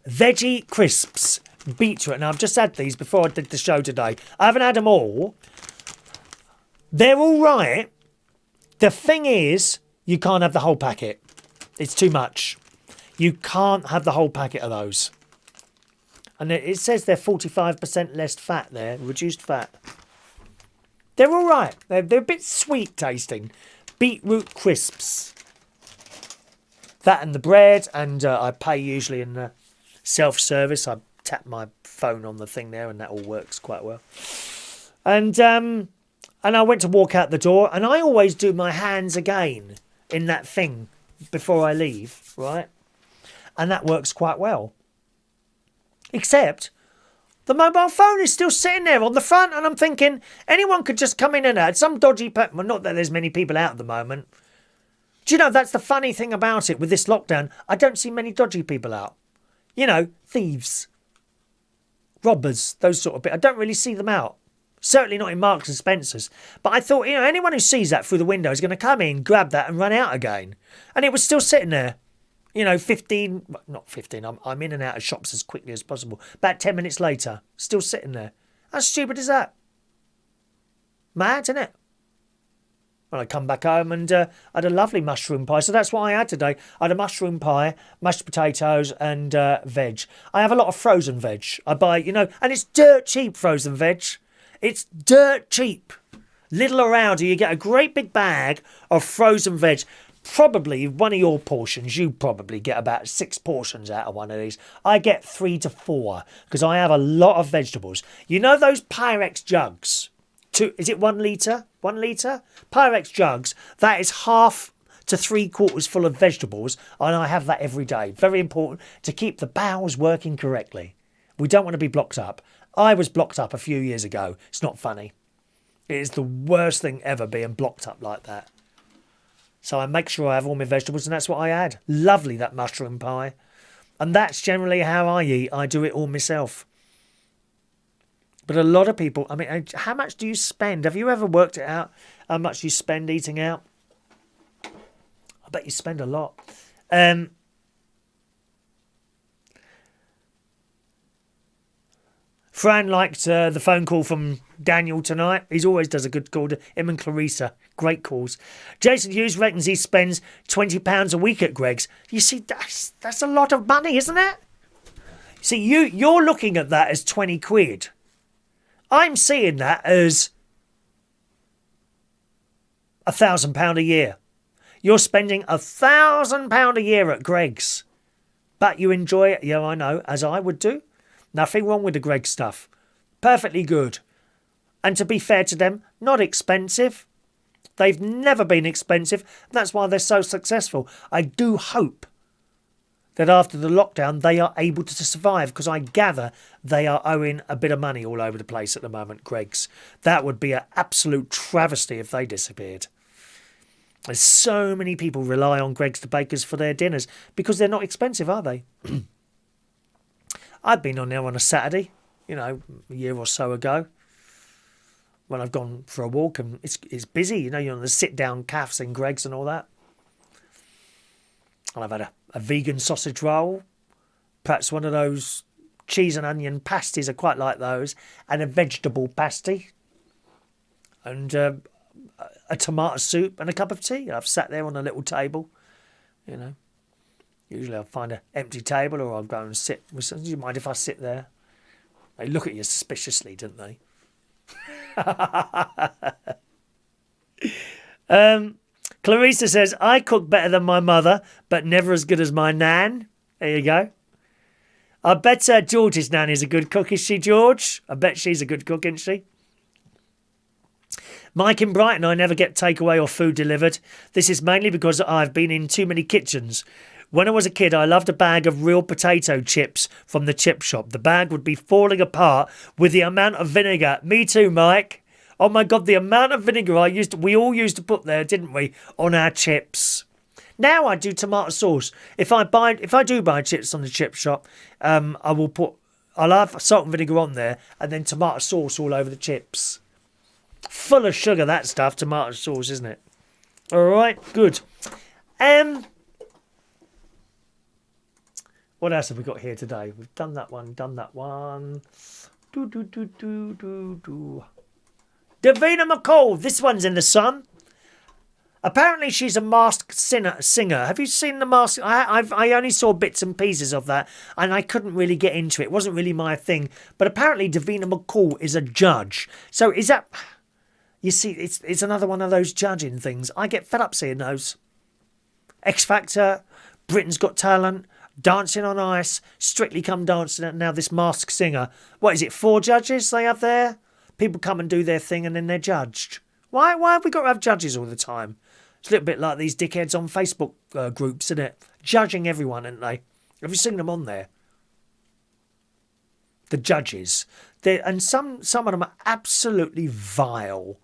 Veggie crisps, beetroot. Now, I've just had these before I did the show today. I haven't had them all. They're all right. The thing is, you can't have the whole packet. It's too much. You can't have the whole packet of those. And it says they're 45% less fat there, reduced fat. They're all right. They're a bit sweet tasting. Beetroot crisps. That and the bread, and I pay usually in the self-service. I tap my phone on the thing there, and that all works quite well. And I went to walk out the door, and I always do my hands again in that thing before I leave, right? And that works quite well. Except the mobile phone is still sitting there on the front, and I'm thinking anyone could just come in and out. Some dodgy well, not that there's many people out at the moment. Do you know, that's the funny thing about it with this lockdown. I don't see many dodgy people out. You know, thieves, robbers, those sort of bit. I don't really see them out. Certainly not in Marks and Spencer's. But I thought, you know, anyone who sees that through the window is going to come in, grab that and run out again. And it was still sitting there. You know, not 15, I'm in and out of shops as quickly as possible. About 10 minutes later, still sitting there. How stupid is that? Mad, isn't it? Well, I come back home and I had a lovely mushroom pie. So that's what I had today. I had a mushroom pie, mashed potatoes and veg. I have a lot of frozen veg. I buy, you know, and it's dirt cheap frozen veg. It's dirt cheap. Little around here, you get a great big bag of frozen veg. Probably one of your portions, you probably get about 6 portions out of one of these. I get 3 to 4 because I have a lot of vegetables. You know those Pyrex jugs? Is it 1 litre? 1 litre? Pyrex jugs, that is half to 3/4 full of vegetables, and I have that every day. Very important to keep the bowels working correctly. We don't want to be blocked up. I was blocked up a few years ago. It's not funny. It is the worst thing ever, being blocked up like that. So I make sure I have all my vegetables, and that's what I had. Lovely, that mushroom pie. And that's generally how I eat. I do it all myself. But a lot of people, I mean, how much do you spend? Have you ever worked it out? How much you spend eating out? I bet you spend a lot. Fran liked the phone call from Daniel tonight. He always does a good call to him and Claricea. Great calls. Jason Hughes reckons he spends £20 a week at Greg's. You see, that's a lot of money, isn't it? See, you're looking at that as 20 quid. I'm seeing that as £1,000 a year. You're spending £1,000 a year at Greg's. But you enjoy it, yeah, I know, as I would do. Nothing wrong with the Greg's stuff. Perfectly good. And to be fair to them, not expensive. They've never been expensive. That's why they're so successful. I do hope that after the lockdown they are able to survive, because I gather they are owing a bit of money all over the place at the moment, Greg's. That would be an absolute travesty if they disappeared. There's so many people rely on Greg's the Bakers for their dinners because they're not expensive, are they? I've been on there on a Saturday, a year or so ago, when I've gone for a walk, and it's busy, you're on the sit-down cafes in Greg's and all that. And I've had a vegan sausage roll, perhaps one of those cheese and onion pasties, I quite like those, and a vegetable pasty, and a tomato soup and a cup of tea. I've sat there on a little table, Usually I'll find an empty table, or I'll go and sit. Do you mind if I sit there? They look at you suspiciously, don't they? Claricea says, I cook better than my mother, but never as good as my nan. There you go. I bet George's nan is a good cook, is she, George? I bet she's a good cook, isn't she? Mike in Brighton, I never get takeaway or food delivered. This is mainly because I've been in too many kitchens. When I was a kid, I loved a bag of real potato chips from the chip shop. The bag would be falling apart with the amount of vinegar. Me too, Mike. Oh my God, the amount of vinegar we all used to put there, didn't we, on our chips. Now I do tomato sauce. If I do buy chips on the chip shop, I'll have salt and vinegar on there, and then tomato sauce all over the chips. Full of sugar, that stuff, tomato sauce, isn't it? All right, good. What else have we got here today? We've done that one. Davina McCall. This one's in the Sun. Apparently she's a masked singer. Have you seen the mask? I only saw bits and pieces of that, and I couldn't really get into it. It wasn't really my thing. But apparently Davina McCall is a judge. So is that... You see, it's another one of those judging things. I get fed up seeing those. X Factor, Britain's Got Talent, Dancing on Ice, Strictly Come Dancing, and now this Masked Singer. What is it, 4 judges they have there? People come and do their thing and then they're judged. Why have we got to have judges all the time? It's a little bit like these dickheads on Facebook groups, isn't it? Judging everyone, aren't they? Have you seen them on there? The judges. And some of them are absolutely vile.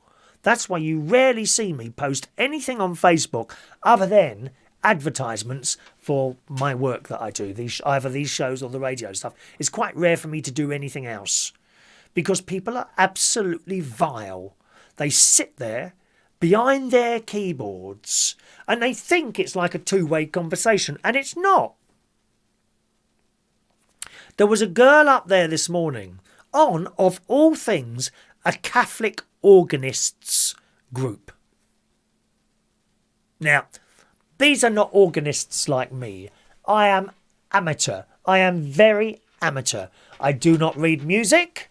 That's why you rarely see me post anything on Facebook other than advertisements for my work that I do, either these shows or the radio stuff. It's quite rare for me to do anything else because people are absolutely vile. They sit there behind their keyboards and they think it's like a two-way conversation, and it's not. There was a girl up there this morning on, of all things, a Catholic organists group. Now, these are not organists like me. I am amateur. I am very amateur. I do not read music.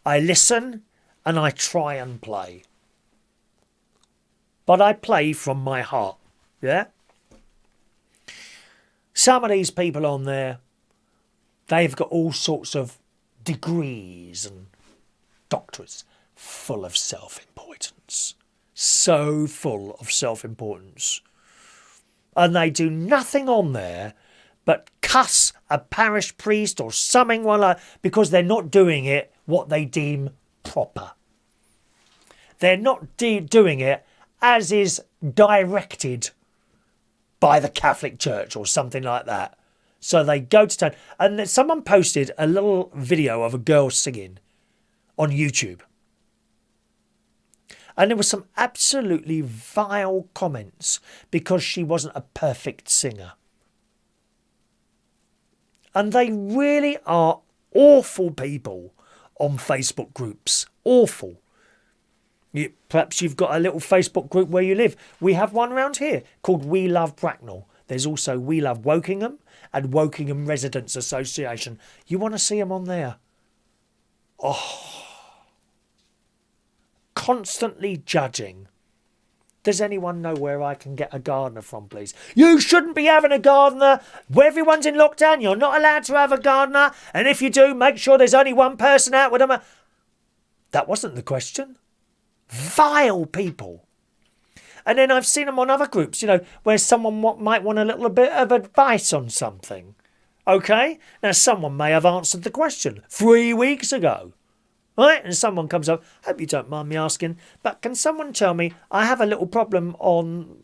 I listen and I try and play. But I play from my heart. Yeah? Some of these people on there, they've got all sorts of degrees and doctorates full of self-importance. So full of self-importance. And they do nothing on there but cuss a parish priest or something because they're not doing it what they deem proper. They're not doing it as is directed by the Catholic Church or something like that. So they go to town. And then someone posted a little video of a girl singing on YouTube. And there were some absolutely vile comments because she wasn't a perfect singer. And they really are awful people on Facebook groups. Awful. Perhaps you've got a little Facebook group where you live. We have one around here called We Love Bracknell. There's also We Love Wokingham and Wokingham Residents Association. You want to see them on there? Oh. Constantly judging. Does anyone know where I can get a gardener from, please? You shouldn't be having a gardener. Where everyone's in lockdown, you're not allowed to have a gardener. And if you do, make sure there's only one person out with them. That wasn't the question. Vile people. And then I've seen them on other groups, where someone might want a little bit of advice on something. Okay? Now, someone may have answered the question 3 weeks ago. Right? And someone comes up, hope you don't mind me asking, but can someone tell me I have a little problem on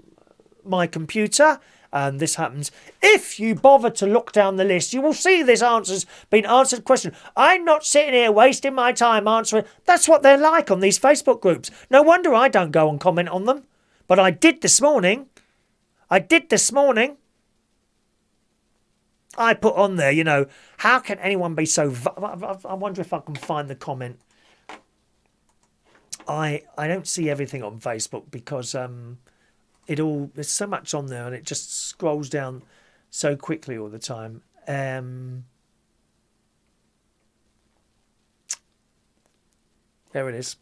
my computer and this happens. If you bother to look down the list, you will see this answer's been answered question. I'm not sitting here wasting my time answering. That's what they're like on these Facebook groups. No wonder I don't go and comment on them. But I did this morning. I put on there, how can anyone be so... I wonder if I can find the comment. I don't see everything on Facebook because there's so much on there and it just scrolls down so quickly all the time. There it is.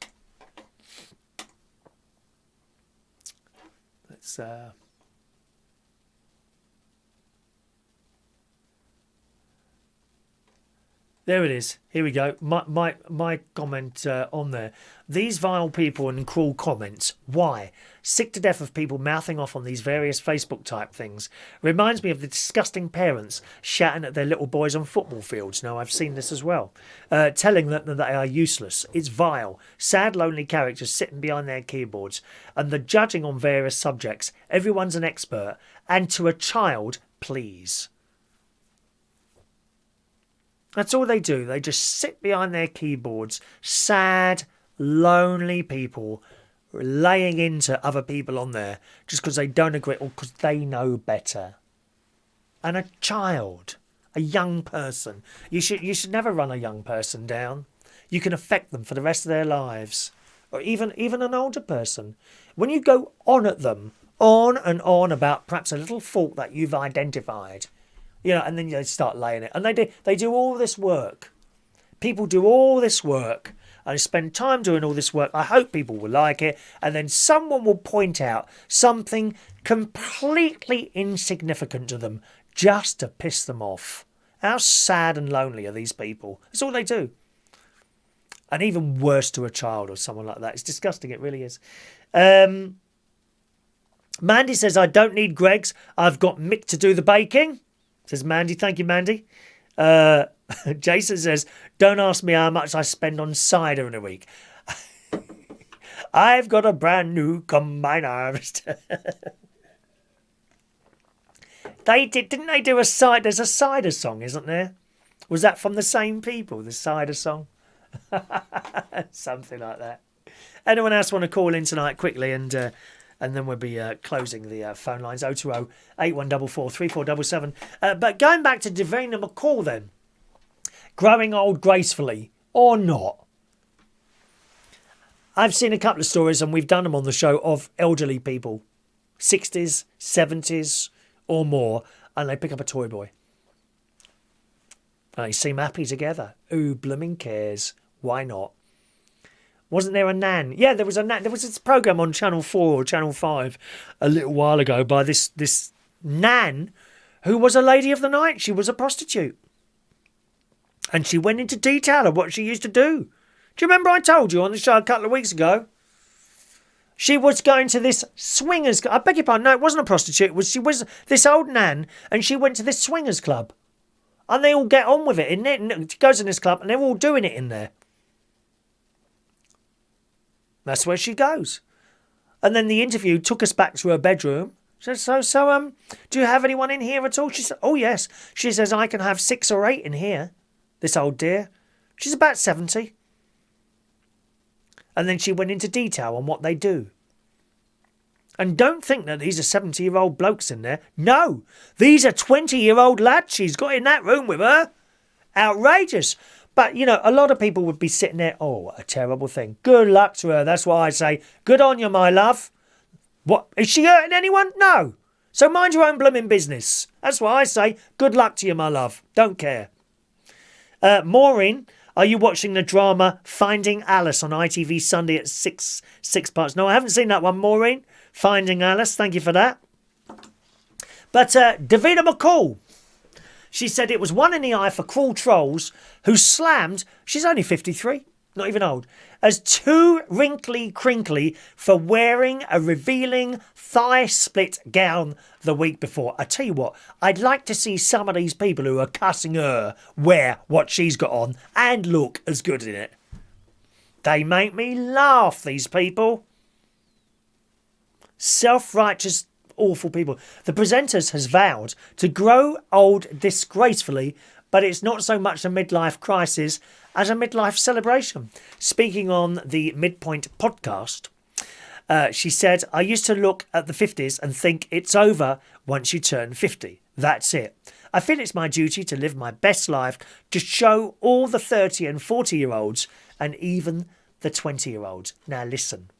Let's... There it is. Here we go. My comment on there. These vile people and cruel comments. Why? Sick to death of people mouthing off on these various Facebook type things. Reminds me of the disgusting parents shouting at their little boys on football fields. Now, I've seen this as well. Telling them that they are useless. It's vile. Sad, lonely characters sitting behind their keyboards. And the judging on various subjects. Everyone's an expert. And to a child, please. That's all they do. They just sit behind their keyboards. Sad, lonely people laying into other people on there just because they don't agree or because they know better. And a child, a young person. You should never run a young person down. You can affect them for the rest of their lives. Or even an older person. When you go on at them, on and on about perhaps a little fault that you've identified... and then they start laying it. And they do all this work. People do all this work. And spend time doing all this work. I hope people will like it. And then someone will point out something completely insignificant to them just to piss them off. How sad and lonely are these people? That's all they do. And even worse to a child or someone like that. It's disgusting. It really is. Mandy says, I don't need Greg's. I've got Mick to do the baking. Says Mandy. Thank you, Mandy. Jason says, don't ask me how much I spend on cider in a week. I've got a brand new combine harvester. Didn't they do a cider? There's a cider song, isn't there? Was that from the same people, the cider song? Something like that. Anyone else want to call in tonight quickly and then we'll be closing the phone lines, 020 8144 3477. But going back to Davina McCall then, growing old gracefully or not. I've seen a couple of stories, and we've done them on the show, of elderly people, 60s, 70s or more, and they pick up a toy boy. And they seem happy together. Who blooming cares? Why not? Wasn't there a nan? Yeah, there was a nan. There was this programme on Channel 4 or Channel 5 a little while ago by this nan who was a lady of the night. She was a prostitute. And she went into detail of what she used to do. Do you remember I told you on the show a couple of weeks ago? She was going to this swingers... I beg your pardon, no, it wasn't a prostitute. She was this old nan, and she went to this swingers club. And they all get on with it, isn't it? And she goes in this club, and they're all doing it in there. That's where she goes. And then the interview took us back to her bedroom. She said, so, do you have anyone in here at all? She said, oh, yes. She says, I can have 6 or 8 in here. This old dear. She's about 70. And then she went into detail on what they do. And don't think that these are 70-year-old blokes in there. No, these are 20-year-old lads she's got in that room with her. Outrageous. But, you know, a lot of people would be sitting there, oh, what a terrible thing. Good luck to her. That's why I say, good on you, my love. What? Is she hurting anyone? No. So mind your own blooming business. That's why I say, good luck to you, my love. Don't care. Maureen, are you watching the drama Finding Alice on ITV Sunday at six parts? No, I haven't seen that one, Maureen. Finding Alice, thank you for that. But Davina McCall, she said it was one in the eye for cruel trolls who slammed, she's only 53, not even old, as too wrinkly crinkly for wearing a revealing thigh split gown the week before. I tell you what, I'd like to see some of these people who are cussing her wear what she's got on and look as good in it. They make me laugh, these people. Self-righteous, awful people. The presenters has vowed to grow old disgracefully, but it's not so much a midlife crisis as a midlife celebration. Speaking on the Midpoint podcast, she said, I used to look at the 50s and think it's over once you turn 50. That's it. I feel it's my duty to live my best life to show all the 30 and 40-year-olds and even the 20-year-olds. Now listen,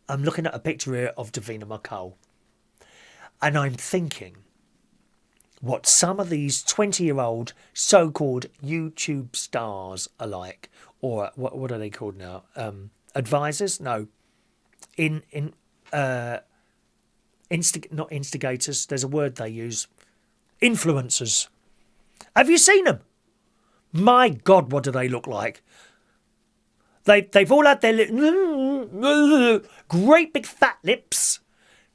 I'm looking at a picture here of Davina McCall, and I'm thinking what some of these 20-year-old so-called YouTube stars are like, or what are they called now? Advisors? No. Not instigators. There's a word they use. Influencers. Have you seen them? My God, what do they look like? They've all had their great big fat lips,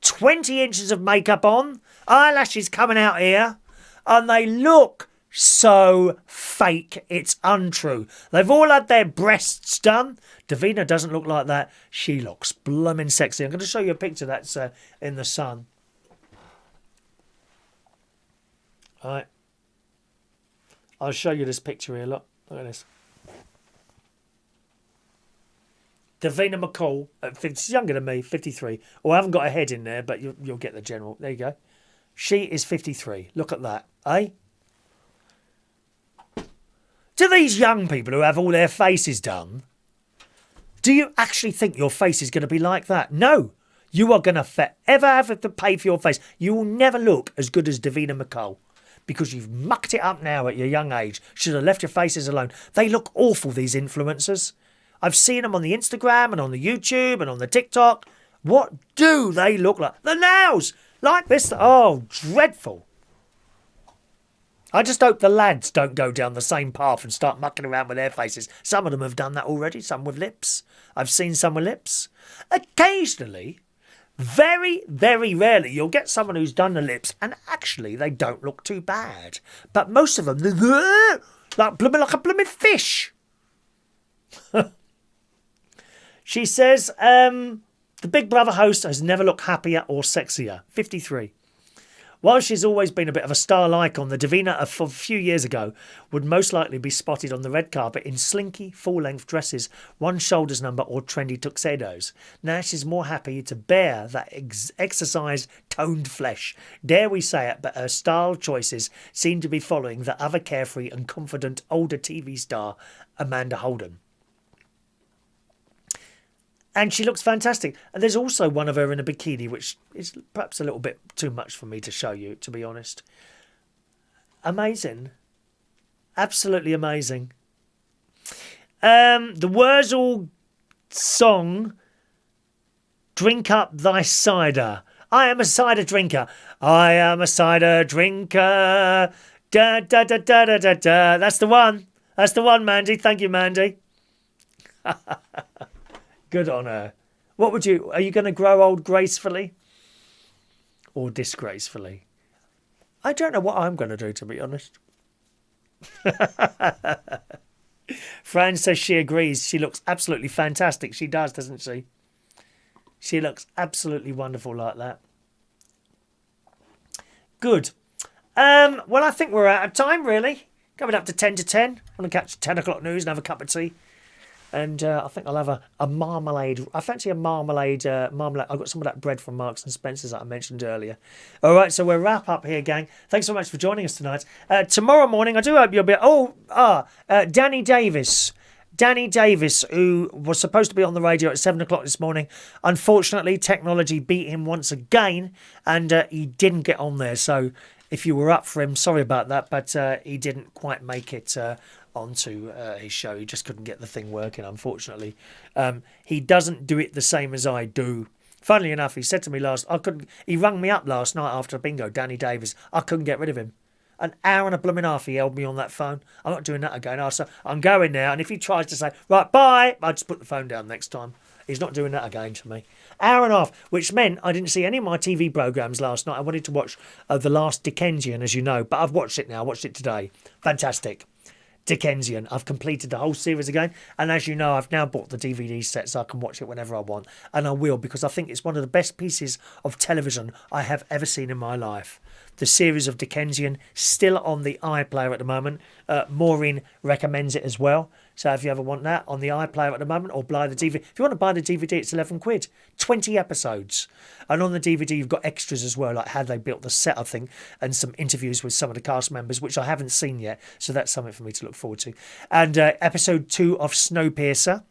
20 inches of makeup on, eyelashes coming out here, and they look so fake, it's untrue. They've all had their breasts done. Davina doesn't look like that. She looks blooming sexy. I'm going to show you a picture that's in the sun. All right. I'll show you this picture here. Look at this. Davina McCall, she's younger than me, 53. Oh, I haven't got a head in there, but you'll get the general. There you go. She is 53. Look at that, eh? Do these young people who have all their faces done, do you actually think your face is going to be like that? No. You are going to forever have to pay for your face. You will never look as good as Davina McCall because you've mucked it up now at your young age. Should have left your faces alone. They look awful, these influencers. I've seen them on the Instagram and on the YouTube and on the TikTok. What do they look like? The nails! Like this. Oh, dreadful. I just hope the lads don't go down the same path and start mucking around with their faces. Some of them have done that already, some with lips. I've seen some with lips. Occasionally, very, very rarely, you'll get someone who's done the lips and actually they don't look too bad. But most of them, like a blooming fish. She says, the Big Brother host has never looked happier or sexier. 53. While she's always been a bit of a star icon, the Davina of a few years ago would most likely be spotted on the red carpet in slinky, full-length dresses, one shoulders number or trendy tuxedos. Now she's more happy to bear that exercise-toned flesh. Dare we say it, but her style choices seem to be following the other carefree and confident older TV star, Amanda Holden. And she looks fantastic. And there's also one of her in a bikini, which is perhaps a little bit too much for me to show you, to be honest. Amazing. Absolutely amazing. The Wurzel song, Drink Up Thy Cider. I am a cider drinker. I am a cider drinker. Da, da, da, da, da, da, da. That's the one. That's the one, Mandy. Thank you, Mandy. Good on her. Are you going to grow old gracefully or disgracefully? I don't know what I'm going to do, to be honest. Fran says she agrees. She looks absolutely fantastic. She does, doesn't she? She looks absolutely wonderful like that. Good. Well, I think we're out of time, really. Coming up to 10 to 10. I'm going to catch 10 o'clock news and have a cup of tea. And I think I'll have a marmalade. I fancy a marmalade. Marmalade. I got some of that bread from Marks and Spencer's that I mentioned earlier. All right, so we'll wrap up here, gang. Thanks so much for joining us tonight. Tomorrow morning, I do hope you'll be. Danny Davis. Danny Davis, who was supposed to be on the radio at 7 o'clock this morning. Unfortunately, technology beat him once again, and he didn't get on there. So if you were up for him, sorry about that, but he didn't quite make it onto his show. He just couldn't get the thing working, unfortunately. He doesn't do it the same as I do. Funnily enough, he said to me he rang me up last night after a bingo, Danny Davis. I couldn't get rid of him. An hour and a blooming half he held me on that phone. I'm not doing that again. So I'm going now, and if he tries to say, right, bye, I'll just put the phone down next time. He's not doing that again to me. Hour and a half, which meant I didn't see any of my TV programmes last night. I wanted to watch The Last Dickensian, as you know, but I've watched it now. I watched it today. Fantastic. Dickensian. I've completed the whole series again, and as you know, I've now bought the DVD set so I can watch it whenever I want, and I will, because I think it's one of the best pieces of television I have ever seen in my life. The series of Dickensian, still on the iPlayer at the moment. Maureen recommends it as well. So if you ever want that on the iPlayer at the moment, or buy the DVD. If you want to buy the DVD, it's 11 quid. 20 episodes. And on the DVD, you've got extras as well, like how they built the set, I think, and some interviews with some of the cast members, which I haven't seen yet. So that's something for me to look forward to. And episode 2 of Snowpiercer.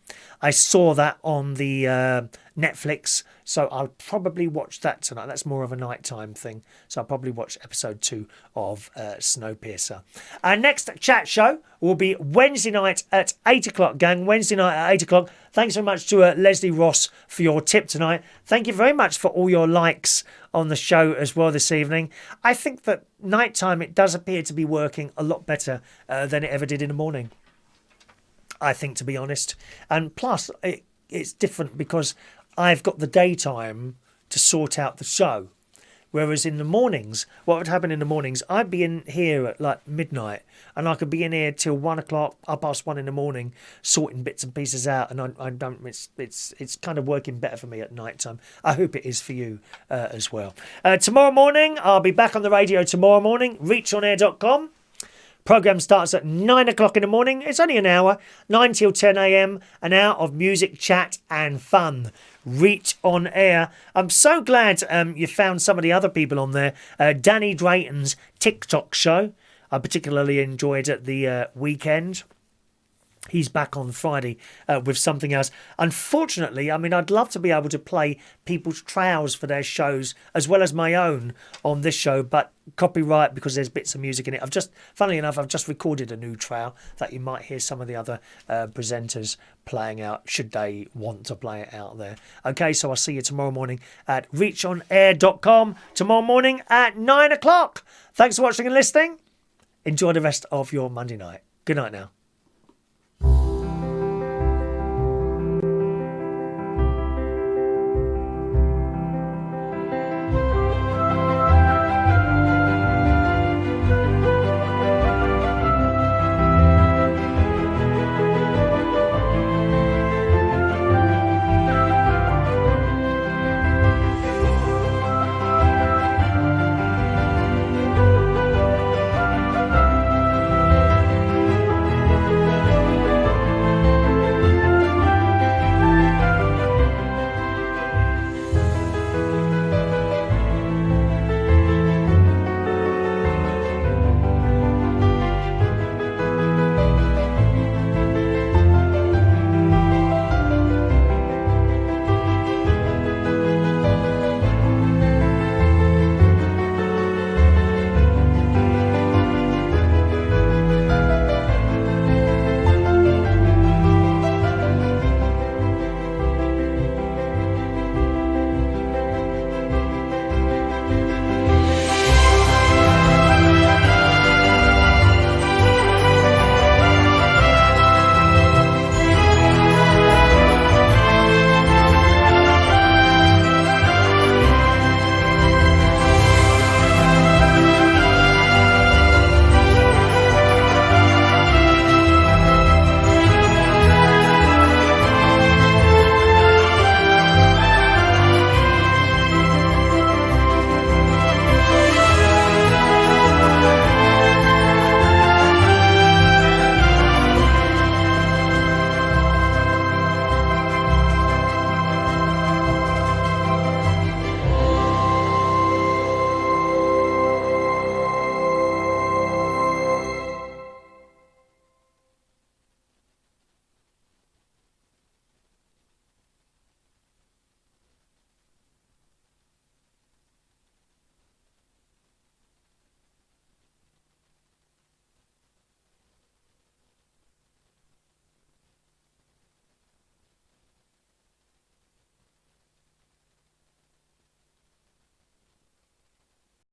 I saw that on the Netflix, so I'll probably watch that tonight. That's more of a nighttime thing, so I'll probably watch episode 2 of Snowpiercer. Our next chat show will be Wednesday night at 8 o'clock, gang. Wednesday night at 8 o'clock. Thanks so much to Leslie Ross for your tip tonight. Thank you very much for all your likes on the show as well this evening. I think that nighttime, it does appear to be working a lot better than it ever did in the morning, I think, to be honest. And plus, it's different because I've got the daytime to sort out the show. Whereas in the mornings, what would happen in the mornings, I'd be in here at like midnight, and I could be in here till 1 o'clock, 1:30 in the morning, sorting bits and pieces out, and I don't. It's kind of working better for me at night time. I hope it is for you as well. Tomorrow morning, I'll be back on the radio tomorrow morning, reachonair.com. Programme starts at 9 o'clock in the morning. It's only an hour, 9 till 10 a.m. An hour of music, chat and fun. Reach on Air. I'm so glad you found some of the other people on there. Danny Drayton's Tik Tok show. I particularly enjoyed at the weekend. He's back on Friday with something else. Unfortunately, I mean, I'd love to be able to play people's trials for their shows as well as my own on this show, but copyright, because there's bits of music in it. Funnily enough, I've just recorded a new trial that you might hear some of the other presenters playing out, should they want to play it out there. Okay, so I'll see you tomorrow morning at reachonair.com, tomorrow morning at 9 o'clock. Thanks for watching and listening. Enjoy the rest of your Monday night. Good night now.